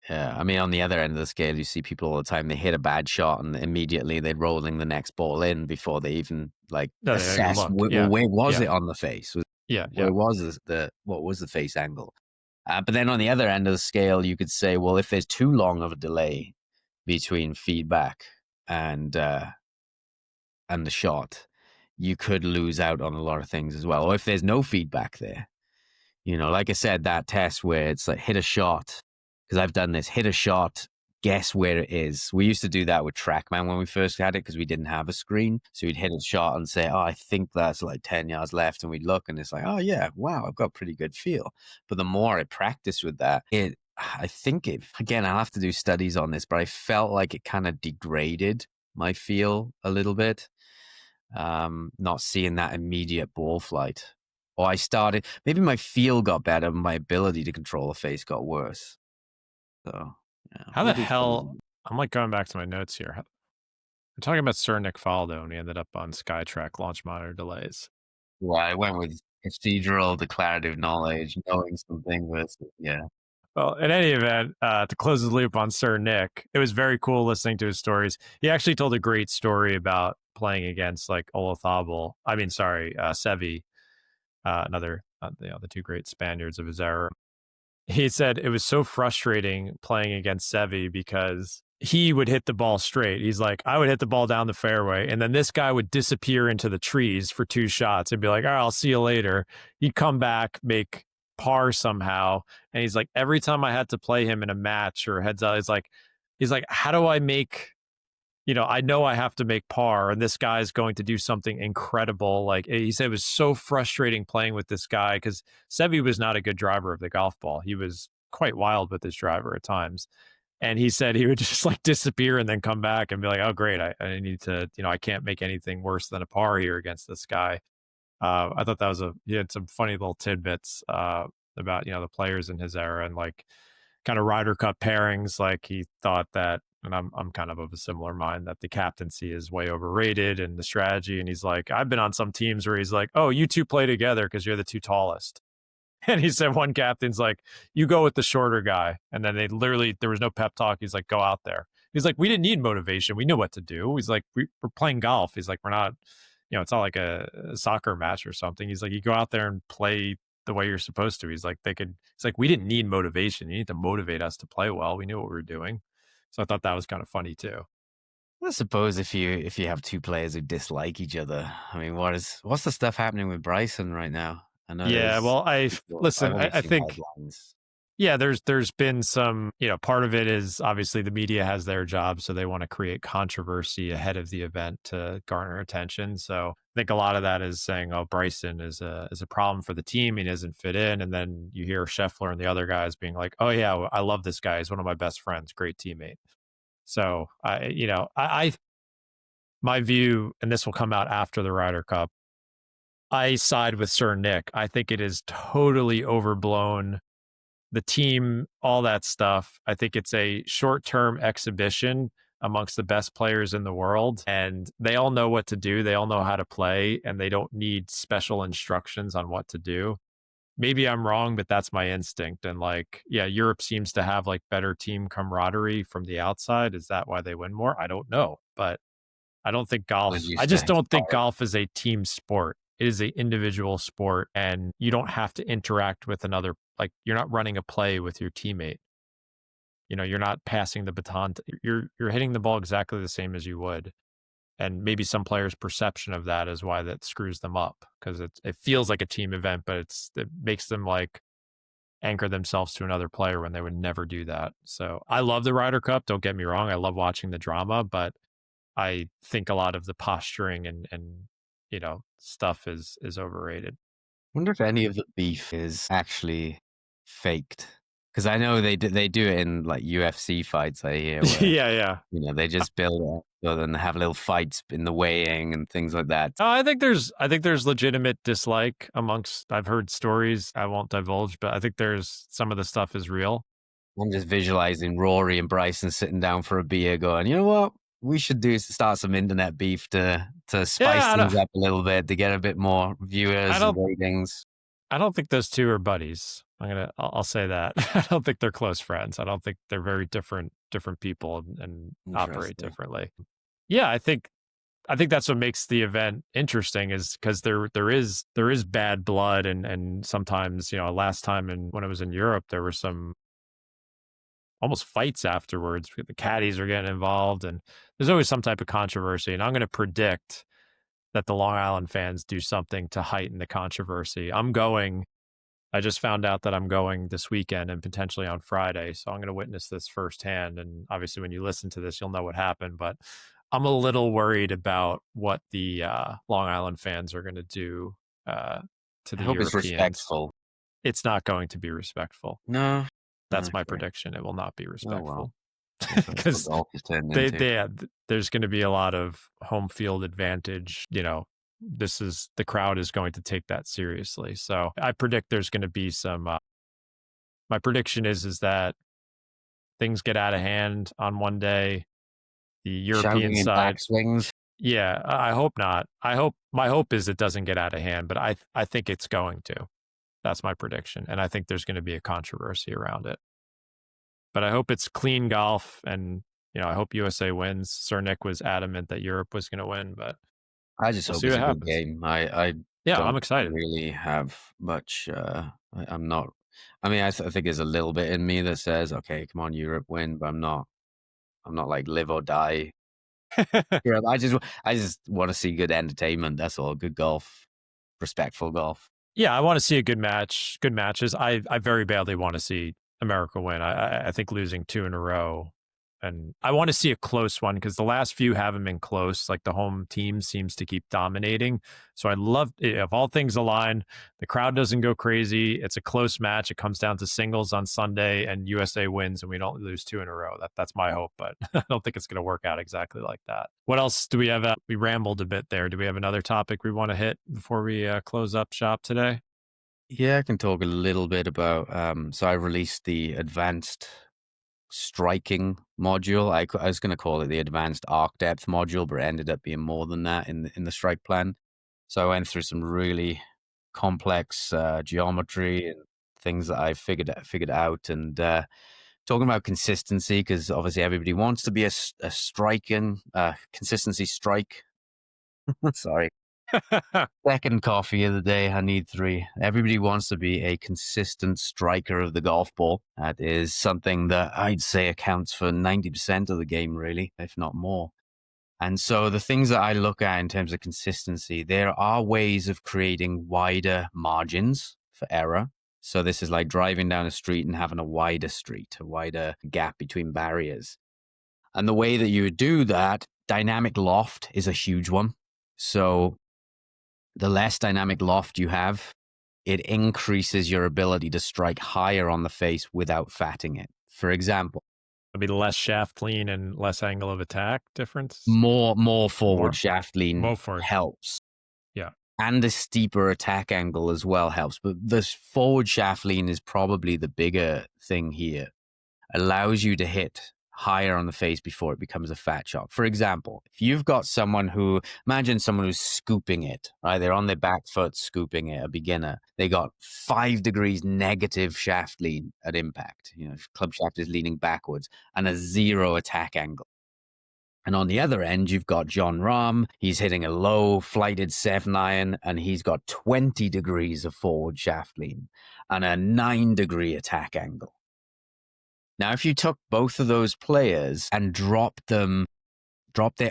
Yeah, I mean, on the other end of the scale, you see people all the time. They hit a bad shot, and immediately they're rolling the next ball in before they even like No, they don't even assess. look. Well, Yeah. where was Yeah. it on the face? Yeah. Yeah. Where was the what was the face angle? But then on the other end of the scale, you could say, well, if there's too long of a delay between feedback and uh, and the shot, you could lose out on a lot of things as well. Or if there's no feedback there, like I said, that test where it's like hit a shot, because I've done this, hit a shot, guess where it is. We used to do that with TrackMan when we first had it because we didn't have a screen. So we'd hit a shot and say, oh, I think that's like 10 yards left. And we'd look and it's like, oh, yeah, wow, I've got a pretty good feel. But the more I practiced with that, I think again, I'll have to do studies on this, but I felt like it kind of degraded my feel a little bit. Not seeing that immediate ball flight. Or I started, maybe my feel got better, but my ability to control the face got worse. So, yeah, How we'll the do studies. hell? I'm like going back to my notes here. I'm talking about Sir Nick Faldo, and he ended up on SkyTrack launch monitor delays. Yeah, I went with procedural declarative knowledge, knowing something with, yeah. Well, in any event, to close the loop on Sir Nick, it was very cool listening to his stories. He actually told a great story about playing against like Olazabal. I mean, sorry, Sevi, another, the two great Spaniards of his era. He said it was so frustrating playing against Sevi because he would hit the ball straight. He's like, I would hit the ball down the fairway, and then this guy would disappear into the trees for 2 shots and be like, all right, I'll see you later. He'd come back, make par somehow. And he's like, every time I had to play him in a match or heads up, he's like, how do I make, I know I have to make par, and this guy's going to do something incredible. Like he said, it was so frustrating playing with this guy because Sevi was not a good driver of the golf ball. He was quite wild with his driver at times. And he said he would just like disappear and then come back and be like, oh, great. I need to, I can't make anything worse than a par here against this guy. I thought that was he had some funny little tidbits about, the players in his era and like kind of Ryder Cup pairings. Like he thought that, and I'm kind of a similar mind, that the captaincy is way overrated and the strategy. And he's like, I've been on some teams where he's like, oh, you two play together because you're the two tallest. And he said one captain's like, you go with the shorter guy. And then there was no pep talk. He's like, go out there. He's like, we didn't need motivation. We knew what to do. He's like, we're playing golf. He's like, we're not, it's not like a soccer match or something. He's like, you go out there and play the way you're supposed to. He's like, we didn't need motivation. You need to motivate us to play well. We knew what we were doing. So I thought that was kind of funny too. I suppose if you have two players who dislike each other, I mean, what's the stuff happening with Bryson right now? I know Yeah. there's Well, I've listen, only I seen think headlines. Yeah, there's been some, part of it is obviously the media has their job, so they want to create controversy ahead of the event to garner attention. So I think a lot of that is saying, "Oh, Bryson is a problem for the team. He doesn't fit in." And then you hear Scheffler and the other guys being like, "Oh yeah, I love this guy. He's one of my best friends. Great teammate." So I my view, and this will come out after the Ryder Cup. I side with Sir Nick. I think it is totally overblown, the team, all that stuff. I think it's a short-term exhibition amongst the best players in the world, and they all know what to do. They all know how to play, and they don't need special instructions on what to do. Maybe I'm wrong, but that's my instinct. And like, yeah, Europe seems to have like better team camaraderie from the outside. Is that why they win more? I don't know, but As you I just say, don't think golf is a team sport. It is a individual sport, and you don't have to interact with another, like you're not running a play with your teammate. You're not passing the baton. You're hitting the ball exactly the same as you would. And maybe some players' perception of that is why that screws them up, because it feels like a team event, but it makes them like anchor themselves to another player when they would never do that. So I love the Ryder Cup. Don't get me wrong. I love watching the drama, but I think a lot of the posturing and stuff is overrated. wonder if any of the beef is actually faked. Because I know they do it in like UFC fights, I hear, where Yeah, yeah. they just build it up so then they have little fights in the weighing and things like that. I think there's legitimate dislike amongst. I've heard stories. I won't divulge, but I think there's some of the stuff is real. I'm just visualizing Rory and Bryson sitting down for a beer, going, you know what? We should start some internet beef to spice Yeah, things up a little bit to get a bit more I viewers and don't ratings. I don't think those two are buddies. I'll say that. I don't think they're close friends. I don't think they're very different people and operate Interesting. differently. Yeah, I think that's what makes the event interesting, is because there is bad blood, and sometimes, last time when I was in Europe, there were some almost fights afterwards. The caddies are getting involved, and there's always some type of controversy. And I'm going to predict that the Long Island fans do something to heighten the controversy. I just found out that I'm going this weekend and potentially on Friday. So I'm going to witness this firsthand. And obviously, when you listen to this, you'll know what happened. But I'm a little worried about what the Long Island fans are going to do uh, to I the hope it's Europeans. respectful. It's not going to be respectful. No. That's my Okay. prediction. It will not be Oh well. respectful. Guess that's what Because golf is turned into. there's going to be a lot of home field advantage. The crowd is going to take that seriously. So I predict there's going to be some. My prediction is that things get out of hand on one day. The European Shouting in side, backswings. yeah, I hope not. My hope is it doesn't get out of hand, but I think it's going to. That's my prediction, and I think there's going to be a controversy around it. But I hope it's clean golf, and I hope USA wins. Sir Nick was adamant that Europe was going to win, but I just we'll hope see it's what a good happens. game. I Yeah, I'm don't excited. really have much. I'm not. I mean, I think there's a little bit in me that says, "Okay, come on, Europe, win," but I'm not. I'm not like live or die. Europe. I just want to see good entertainment. That's all. Good golf, respectful golf. Yeah, I want to see a good match, good matches. I very badly want to see America win. I think losing two in a row, and I want to see a close one, because the last few haven't been close. Like the home team seems to keep dominating. So I love, if all things align, the crowd doesn't go crazy. It's a close match. It comes down to singles on Sunday, and USA wins, and we don't lose two in a row. That's my hope, but I don't think it's going to work out exactly like that. What else do we have? We rambled a bit there. Do we have another topic we want to hit before we close up shop today? Yeah, I can talk a little bit about. So I released the advanced striking module. I was going to call it the advanced arc depth module, but it ended up being more than that in the strike plan. So I went through some really complex geometry and things that I figured out, and talking about consistency, because obviously everybody wants to be a striking consistency strike. Sorry. Second coffee of the day. I need three. Everybody wants to be a consistent striker of the golf ball. That is something that I'd say accounts for 90% of the game, really, if not more. And so the things that I look at in terms of consistency, there are ways of creating wider margins for error. So this is like driving down a street and having a wider street, a wider gap between barriers. And the way that you would do that, dynamic loft is a huge one. So the less dynamic loft you have, it increases your ability to strike higher on the face without fatting it. For example, It'll be less shaft lean and less angle of attack difference. more forward More, shaft lean more forward. helps. Yeah. And a steeper attack angle as well helps. But this forward shaft lean is probably the bigger thing here. Allows you to hit higher on the face before it becomes a fat shot. For example, if you've got imagine someone who's scooping it, right? They're on their back foot scooping it, a beginner. They got 5 degrees negative shaft lean at impact. Club shaft is leaning backwards and a 0 attack angle. And on the other end, you've got Jon Rahm. He's hitting a low flighted 7-iron, and he's got 20 degrees of forward shaft lean and a 9-degree attack angle. Now, if you took both of those players and dropped their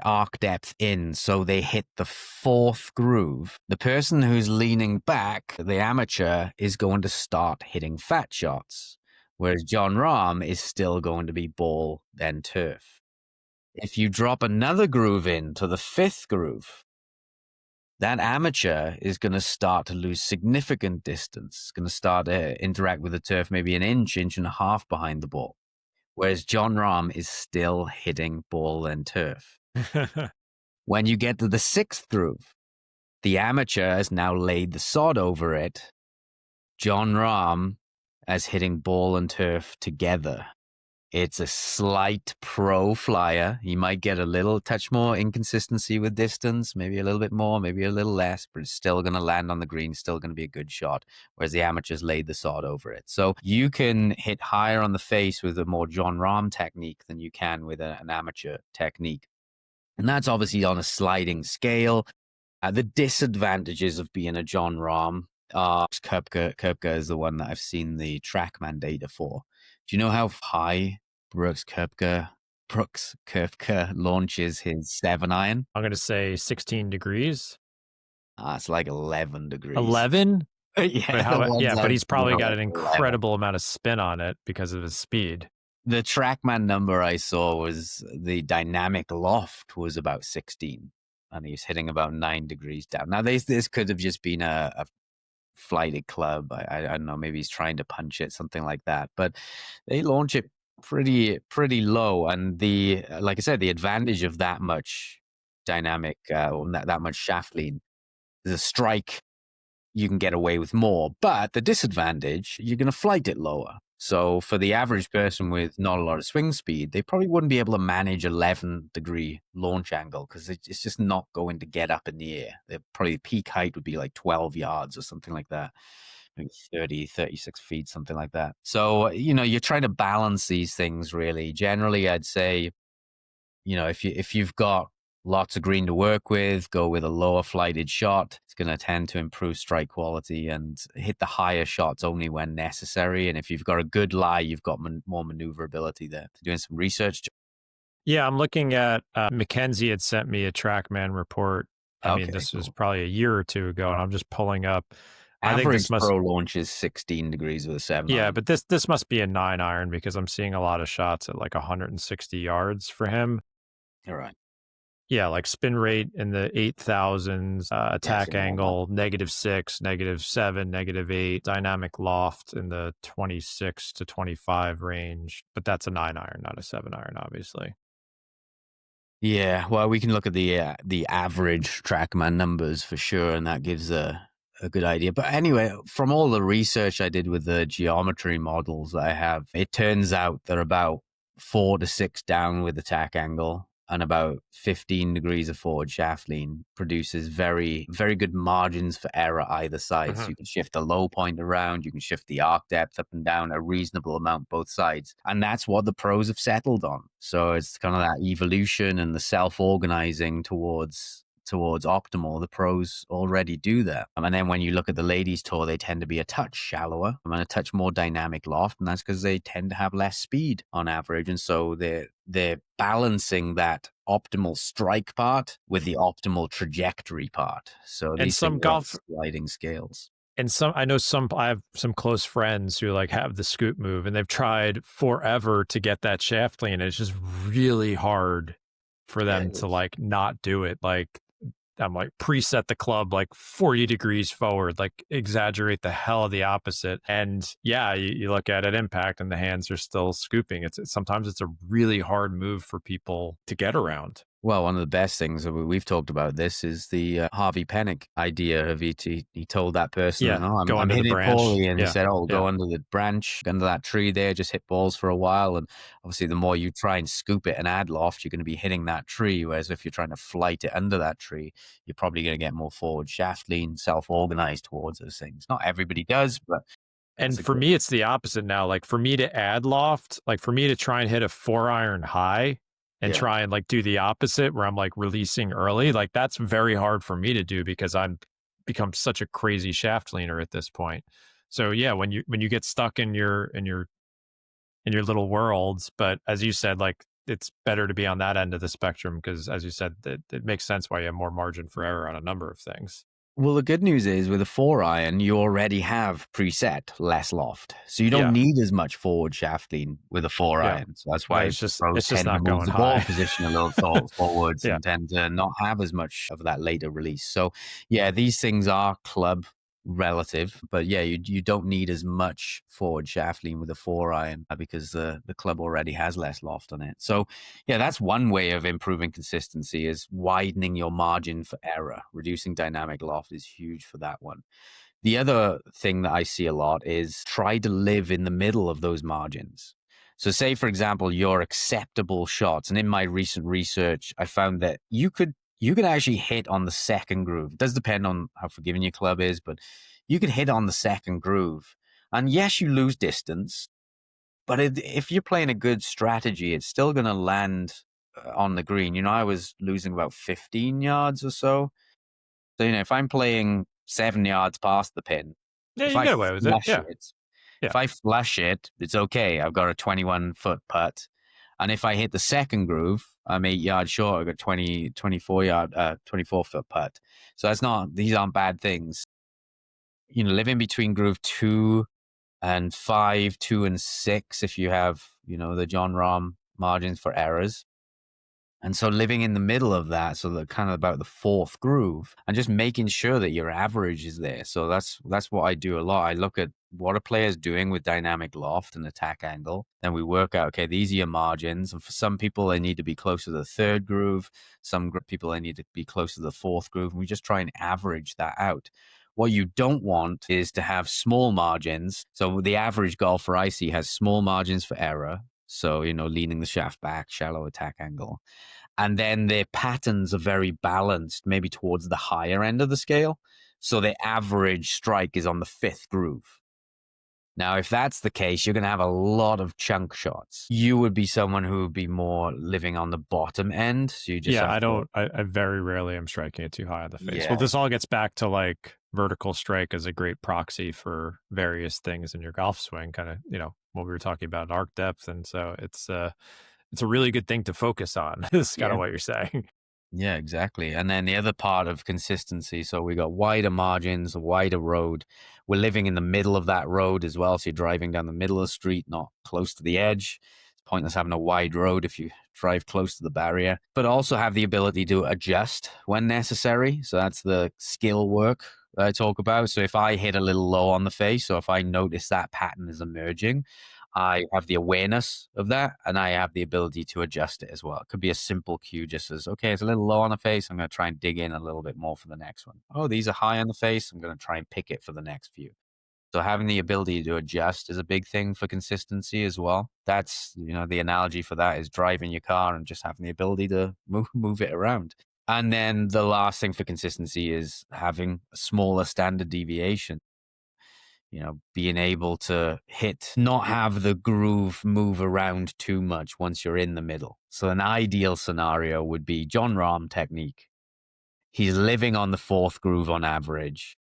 arc depth in so they hit the 4th groove, the person who's leaning back, the amateur, is going to start hitting fat shots, whereas Jon Rahm is still going to be ball, then turf. If you drop another groove into the 5th groove, that amateur is going to start to lose significant distance. It's going to start to interact with the turf maybe an inch and a half behind the ball, whereas Jon Rahm is still hitting ball and turf. When you get to the 6th groove, the amateur has now laid the sod over it. Jon Rahm is hitting ball and turf together. It's a slight pro flyer. He might get a little touch more inconsistency with distance, maybe a little bit more, maybe a little less, but it's still going to land on the green, still going to be a good shot, whereas the amateurs laid the sod over it. So you can hit higher on the face with a more Jon Rahm technique than you can with an amateur technique. And that's obviously on a sliding scale. The disadvantages of being a Jon Rahm are Koepka is the one that I've seen the TrackMan data for. Do you know how high Brooks Koepka launches his 7-iron? I'm going to say 16 degrees. It's like 11 degrees. 11? Yeah, but he's probably got an 11. incredible amount of spin on it because of his speed. The TrackMan number I saw was the dynamic loft was about 16, and he's hitting about 9 degrees down. Now, this could have just been a flighted club. I don't know, maybe he's trying to punch it, something like that. But they launch it pretty low, and like I said, the advantage of that much dynamic or that much shaft lean, the strike you can get away with more, but the disadvantage, you're going to flight it lower. So for the average person with not a lot of swing speed, they probably wouldn't be able to manage 11-degree launch angle because it's just not going to get up in the air. Probably peak height would be like 12 yards or something like that, maybe 30, 36 feet, something like that. So, you're trying to balance these things really. Generally, I'd say, if you've got lots of green to work with, go with a lower flighted shot. It's going to tend to improve strike quality and hit the higher shots only when necessary. And if you've got a good lie, you've got more maneuverability there. Doing some research. Yeah, I'm looking at Mackenzie had sent me a TrackMan report. I mean, this was probably a year or two ago, and I'm just pulling up. I think Average pro launch is 16 degrees with a 7-iron. Yeah, but this must be a 9-iron because I'm seeing a lot of shots at like 160 yards for him. All right. Yeah, like spin rate in the 8,000s, attack angle, -6, -7, -8, dynamic loft in the 26 to 25 range. But that's a 9-iron, not a 7-iron, obviously. Yeah, well, we can look at the average TrackMan numbers for sure, and that gives a good idea. But anyway, from all the research I did with the geometry models that I have, it turns out they're about 4 to 6 down with attack angle, and about 15 degrees of forward shaft lean produces very, very good margins for error either side. So you can shift the low point around, you can shift the arc depth up and down a reasonable amount both sides. And that's what the pros have settled on. So it's kind of that evolution and the self-organizing towards optimal. The pros already do that. And then when you look at the ladies tour, they tend to be a touch shallower and a touch more dynamic loft. And that's because they tend to have less speed on average. And so they're balancing that optimal strike part with the optimal trajectory part. So And these some things are golf sliding scales. and I have some close friends who like have the scoop move and they've tried forever to get that shaft lean. It's just really hard for Yeah, them to like not do it. Like I'm like preset the club like 40 degrees forward, like exaggerate the hell of the opposite. And yeah, you look at it impact and the hands are still scooping. Sometimes it's a really hard move for people to get around. well, one of the best things that we've talked about this is the Harvey Penick idea of he told that person, Yeah. oh, Go I'm under the hitting it branch. poorly. And he Yeah. said, oh, Yeah. go under the branch, under that tree there, just hit balls for a while. And obviously, the more you try and scoop it and add loft, you're going to be hitting that tree. Whereas if you're trying to flight it under that tree, you're probably going to get more forward shaft lean, self-organized towards those things. Not everybody does, but that's And a for good. me, it's the opposite now. Like for me to add loft, like for me to try and hit a 4-iron high and Yeah. try and like do the opposite where I'm like releasing early, like that's very hard for me to do because I'm become such a crazy shaft leaner at this point. So yeah, when you get stuck in your little worlds, but as you said, like it's better to be on that end of the spectrum because as you said, it makes sense why you have more margin for error on a number of things. Well, the good news is with a 4-iron, you already have preset less loft. So you don't Yeah. need as much forward shaft lean with a Yeah. 4-iron. So that's But why pros it's just tend to not move going the ball high. position a little forwards Yeah. and tend to not have as much of that later release. So yeah, these things are club relative, but yeah, you don't need as much forward shaft lean with a 4-iron because the club already has less loft on it. So yeah, that's one way of improving consistency is widening your margin for error. Reducing dynamic loft is huge for that one. The other thing that I see a lot is try to live in the middle of those margins. So say, for example, your acceptable shots. And in my recent research, I found that you could actually hit on the second groove. It does depend on how forgiving your club is, but you could hit on the second groove. And yes, you lose distance, but if you're playing a good strategy, it's still going to land on the green. I was losing about 15 yards or so. So, if I'm playing 7 yards past the pin, Yeah, if you I get away with it. flush Yeah. it, Yeah. if I flush it, it's okay. I've got a 21-foot putt. And if I hit the second groove, I'm 8 yards short. I've got 24-foot putt. So these aren't bad things. Living between groove 2 and 5, 2 and 6, if you have, the John Rahm margins for errors. And so living in the middle of that, so that kind of about the fourth groove, and just making sure that your average is there. So that's what I do a lot. I look at what a player's doing with dynamic loft and attack angle. Then we work out, okay, these are your margins. And for some people, they need to be close to the third groove. Some people, they need to be close to the fourth groove. And we just try and average that out. What you don't want is to have small margins. So the average golfer I see has small margins for error. So, leaning the shaft back, shallow attack angle. And then their patterns are very balanced, maybe towards the higher end of the scale. So the average strike is on the fifth groove. Now, if that's the case, you're going to have a lot of chunk shots. You would be someone who would be more living on the bottom end. So you just Yeah, have to, I very rarely am striking it too high on the face. Well, yeah, this all gets back to like vertical strike as a great proxy for various things in your golf swing, kind of, what we were talking about, arc depth. And so it's a really good thing to focus on, is kind yeah. of what you're saying. Yeah, exactly. And then the other part of consistency. So we got wider margins, a wider road. We're living in the middle of that road as well. So you're driving down the middle of the street, not close to the edge. It's pointless having a wide road if you drive close to the barrier, but also have the ability to adjust when necessary. So that's the skill work that I talk about. So if I hit a little low on the face, or if I notice that pattern is emerging, I have the awareness of that and I have the ability to adjust it as well. It could be a simple cue, just as, okay, it's a little low on the face. I'm going to try and dig in a little bit more for the next one. Oh, these are high on the face. I'm going to try and pick it for the next few. So having the ability to adjust is a big thing for consistency as well. That's, the analogy for that is driving your car and just having the ability to move it around. And then the last thing for consistency is having a smaller standard deviation. Being able to not have the groove move around too much once you're in the middle. So an ideal scenario would be Jon Rahm technique. He's living on the fourth groove on average.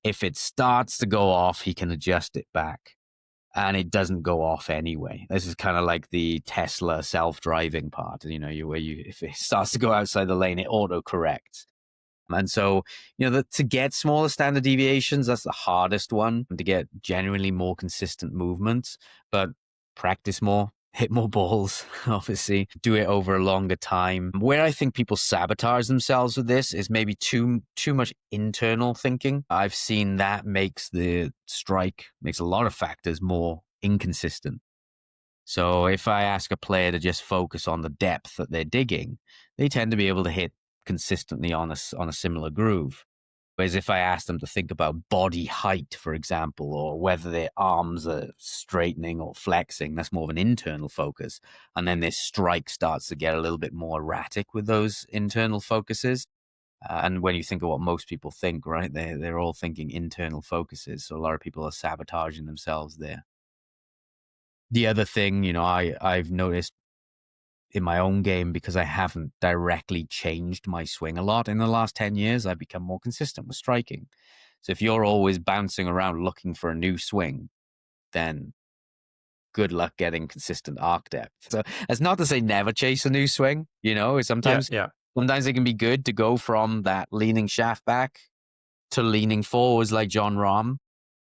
If it starts to go off, he can adjust it back and it doesn't go off anyway. This is kind of like the Tesla self-driving part, where if it starts to go outside the lane, it auto corrects. And so, to get smaller standard deviations, that's the hardest one, and to get genuinely more consistent movements. But practice more, hit more balls, obviously, do it over a longer time. Where I think people sabotage themselves with this is maybe too much internal thinking. I've seen that makes a lot of factors more inconsistent. So if I ask a player to just focus on the depth that they're digging, they tend to be able to hit consistently on a similar groove. Whereas if I ask them to think about body height, for example, or whether their arms are straightening or flexing, that's more of an internal focus. And then their strike starts to get a little bit more erratic with those internal focuses. And when you think of what most people think, right, they're all thinking internal focuses. So a lot of people are sabotaging themselves there. The other thing, I've noticed in my own game, because I haven't directly changed my swing a lot in the last 10 years, I've become more consistent with striking. So if you're always bouncing around looking for a new swing, then good luck getting consistent arc depth. So that's not to say never chase a new swing. Yeah, Sometimes yeah. it can be good to go from that leaning shaft back to leaning forwards like Jon Rahm.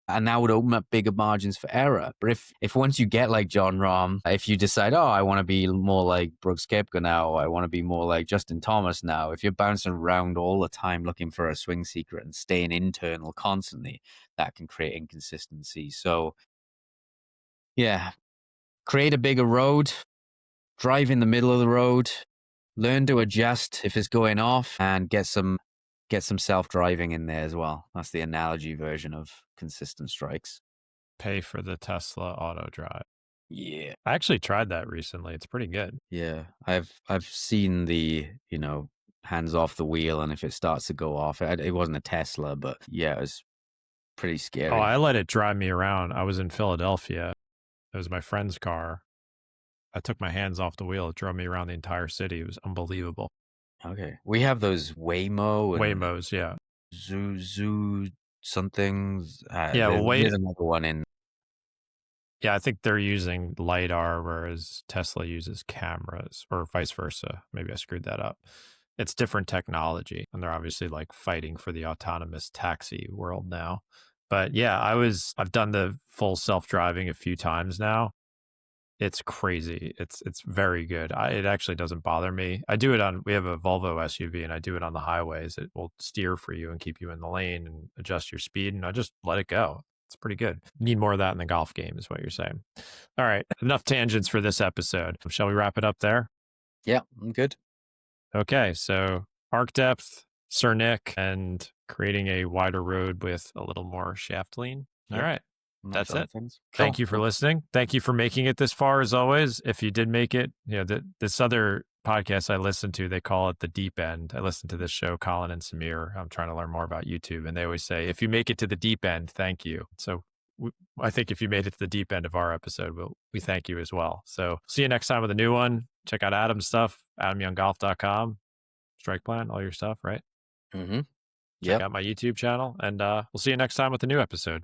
And that would open up bigger margins for error. But if once you get like Jon Rahm, if you decide, I want to be more like Brooks Koepka now, I want to be more like Justin Thomas now, if you're bouncing around all the time looking for a swing secret and staying internal constantly, that can create inconsistency. So, yeah, create a bigger road, drive in the middle of the road, learn to adjust if it's going off, and get some self-driving in there as well. That's the analogy version of consistent strikes. Pay for the Tesla auto drive. Yeah. I actually tried that recently. It's pretty good. Yeah. I've seen the, hands off the wheel, and if it starts to go off, it wasn't a Tesla, but yeah, it was pretty Oh, scary. I let it drive me around. I was in Philadelphia. It was my friend's car. I took my hands off the wheel. It drove me around the entire city. It was unbelievable. Okay. We have those Waymo and Waymos, yeah. Zoo something. Yeah, well, There's another one in. Yeah, I think they're using LiDAR, whereas Tesla uses cameras, or vice versa. Maybe I screwed that up. It's different technology, and they're obviously like fighting for the autonomous taxi world now. But yeah, I've done the full self-driving a few times now. It's crazy. It's very good. It actually doesn't bother me. We have a Volvo SUV, and I do it on the highways. It will steer for you and keep you in the lane and adjust your speed, and I just let it go. It's pretty good. Need more of that in the golf game is what you're saying. All right, enough tangents for this episode. Shall we wrap it up there? Yeah, I'm good. Okay, so arc depth, Sir Nick, and creating a wider road with a little more shaft lean. All Yep. right. Nice That's other it. things. Thank Cool. you for listening. Thank you for making it this far, as always. If you did make it, this other podcast I listened to, they call it the deep end. I listened to this show, Colin and Samir. I'm trying to learn more about YouTube, and they always say, if you make it to the deep end, thank you. So I think if you made it to the deep end of our episode, we thank you as well. So see you next time with a new one. Check out Adam's stuff, adamyounggolf.com, strike plan, all your stuff, right? Mm-hmm. Check out my YouTube channel, and we'll see you next time with a new episode.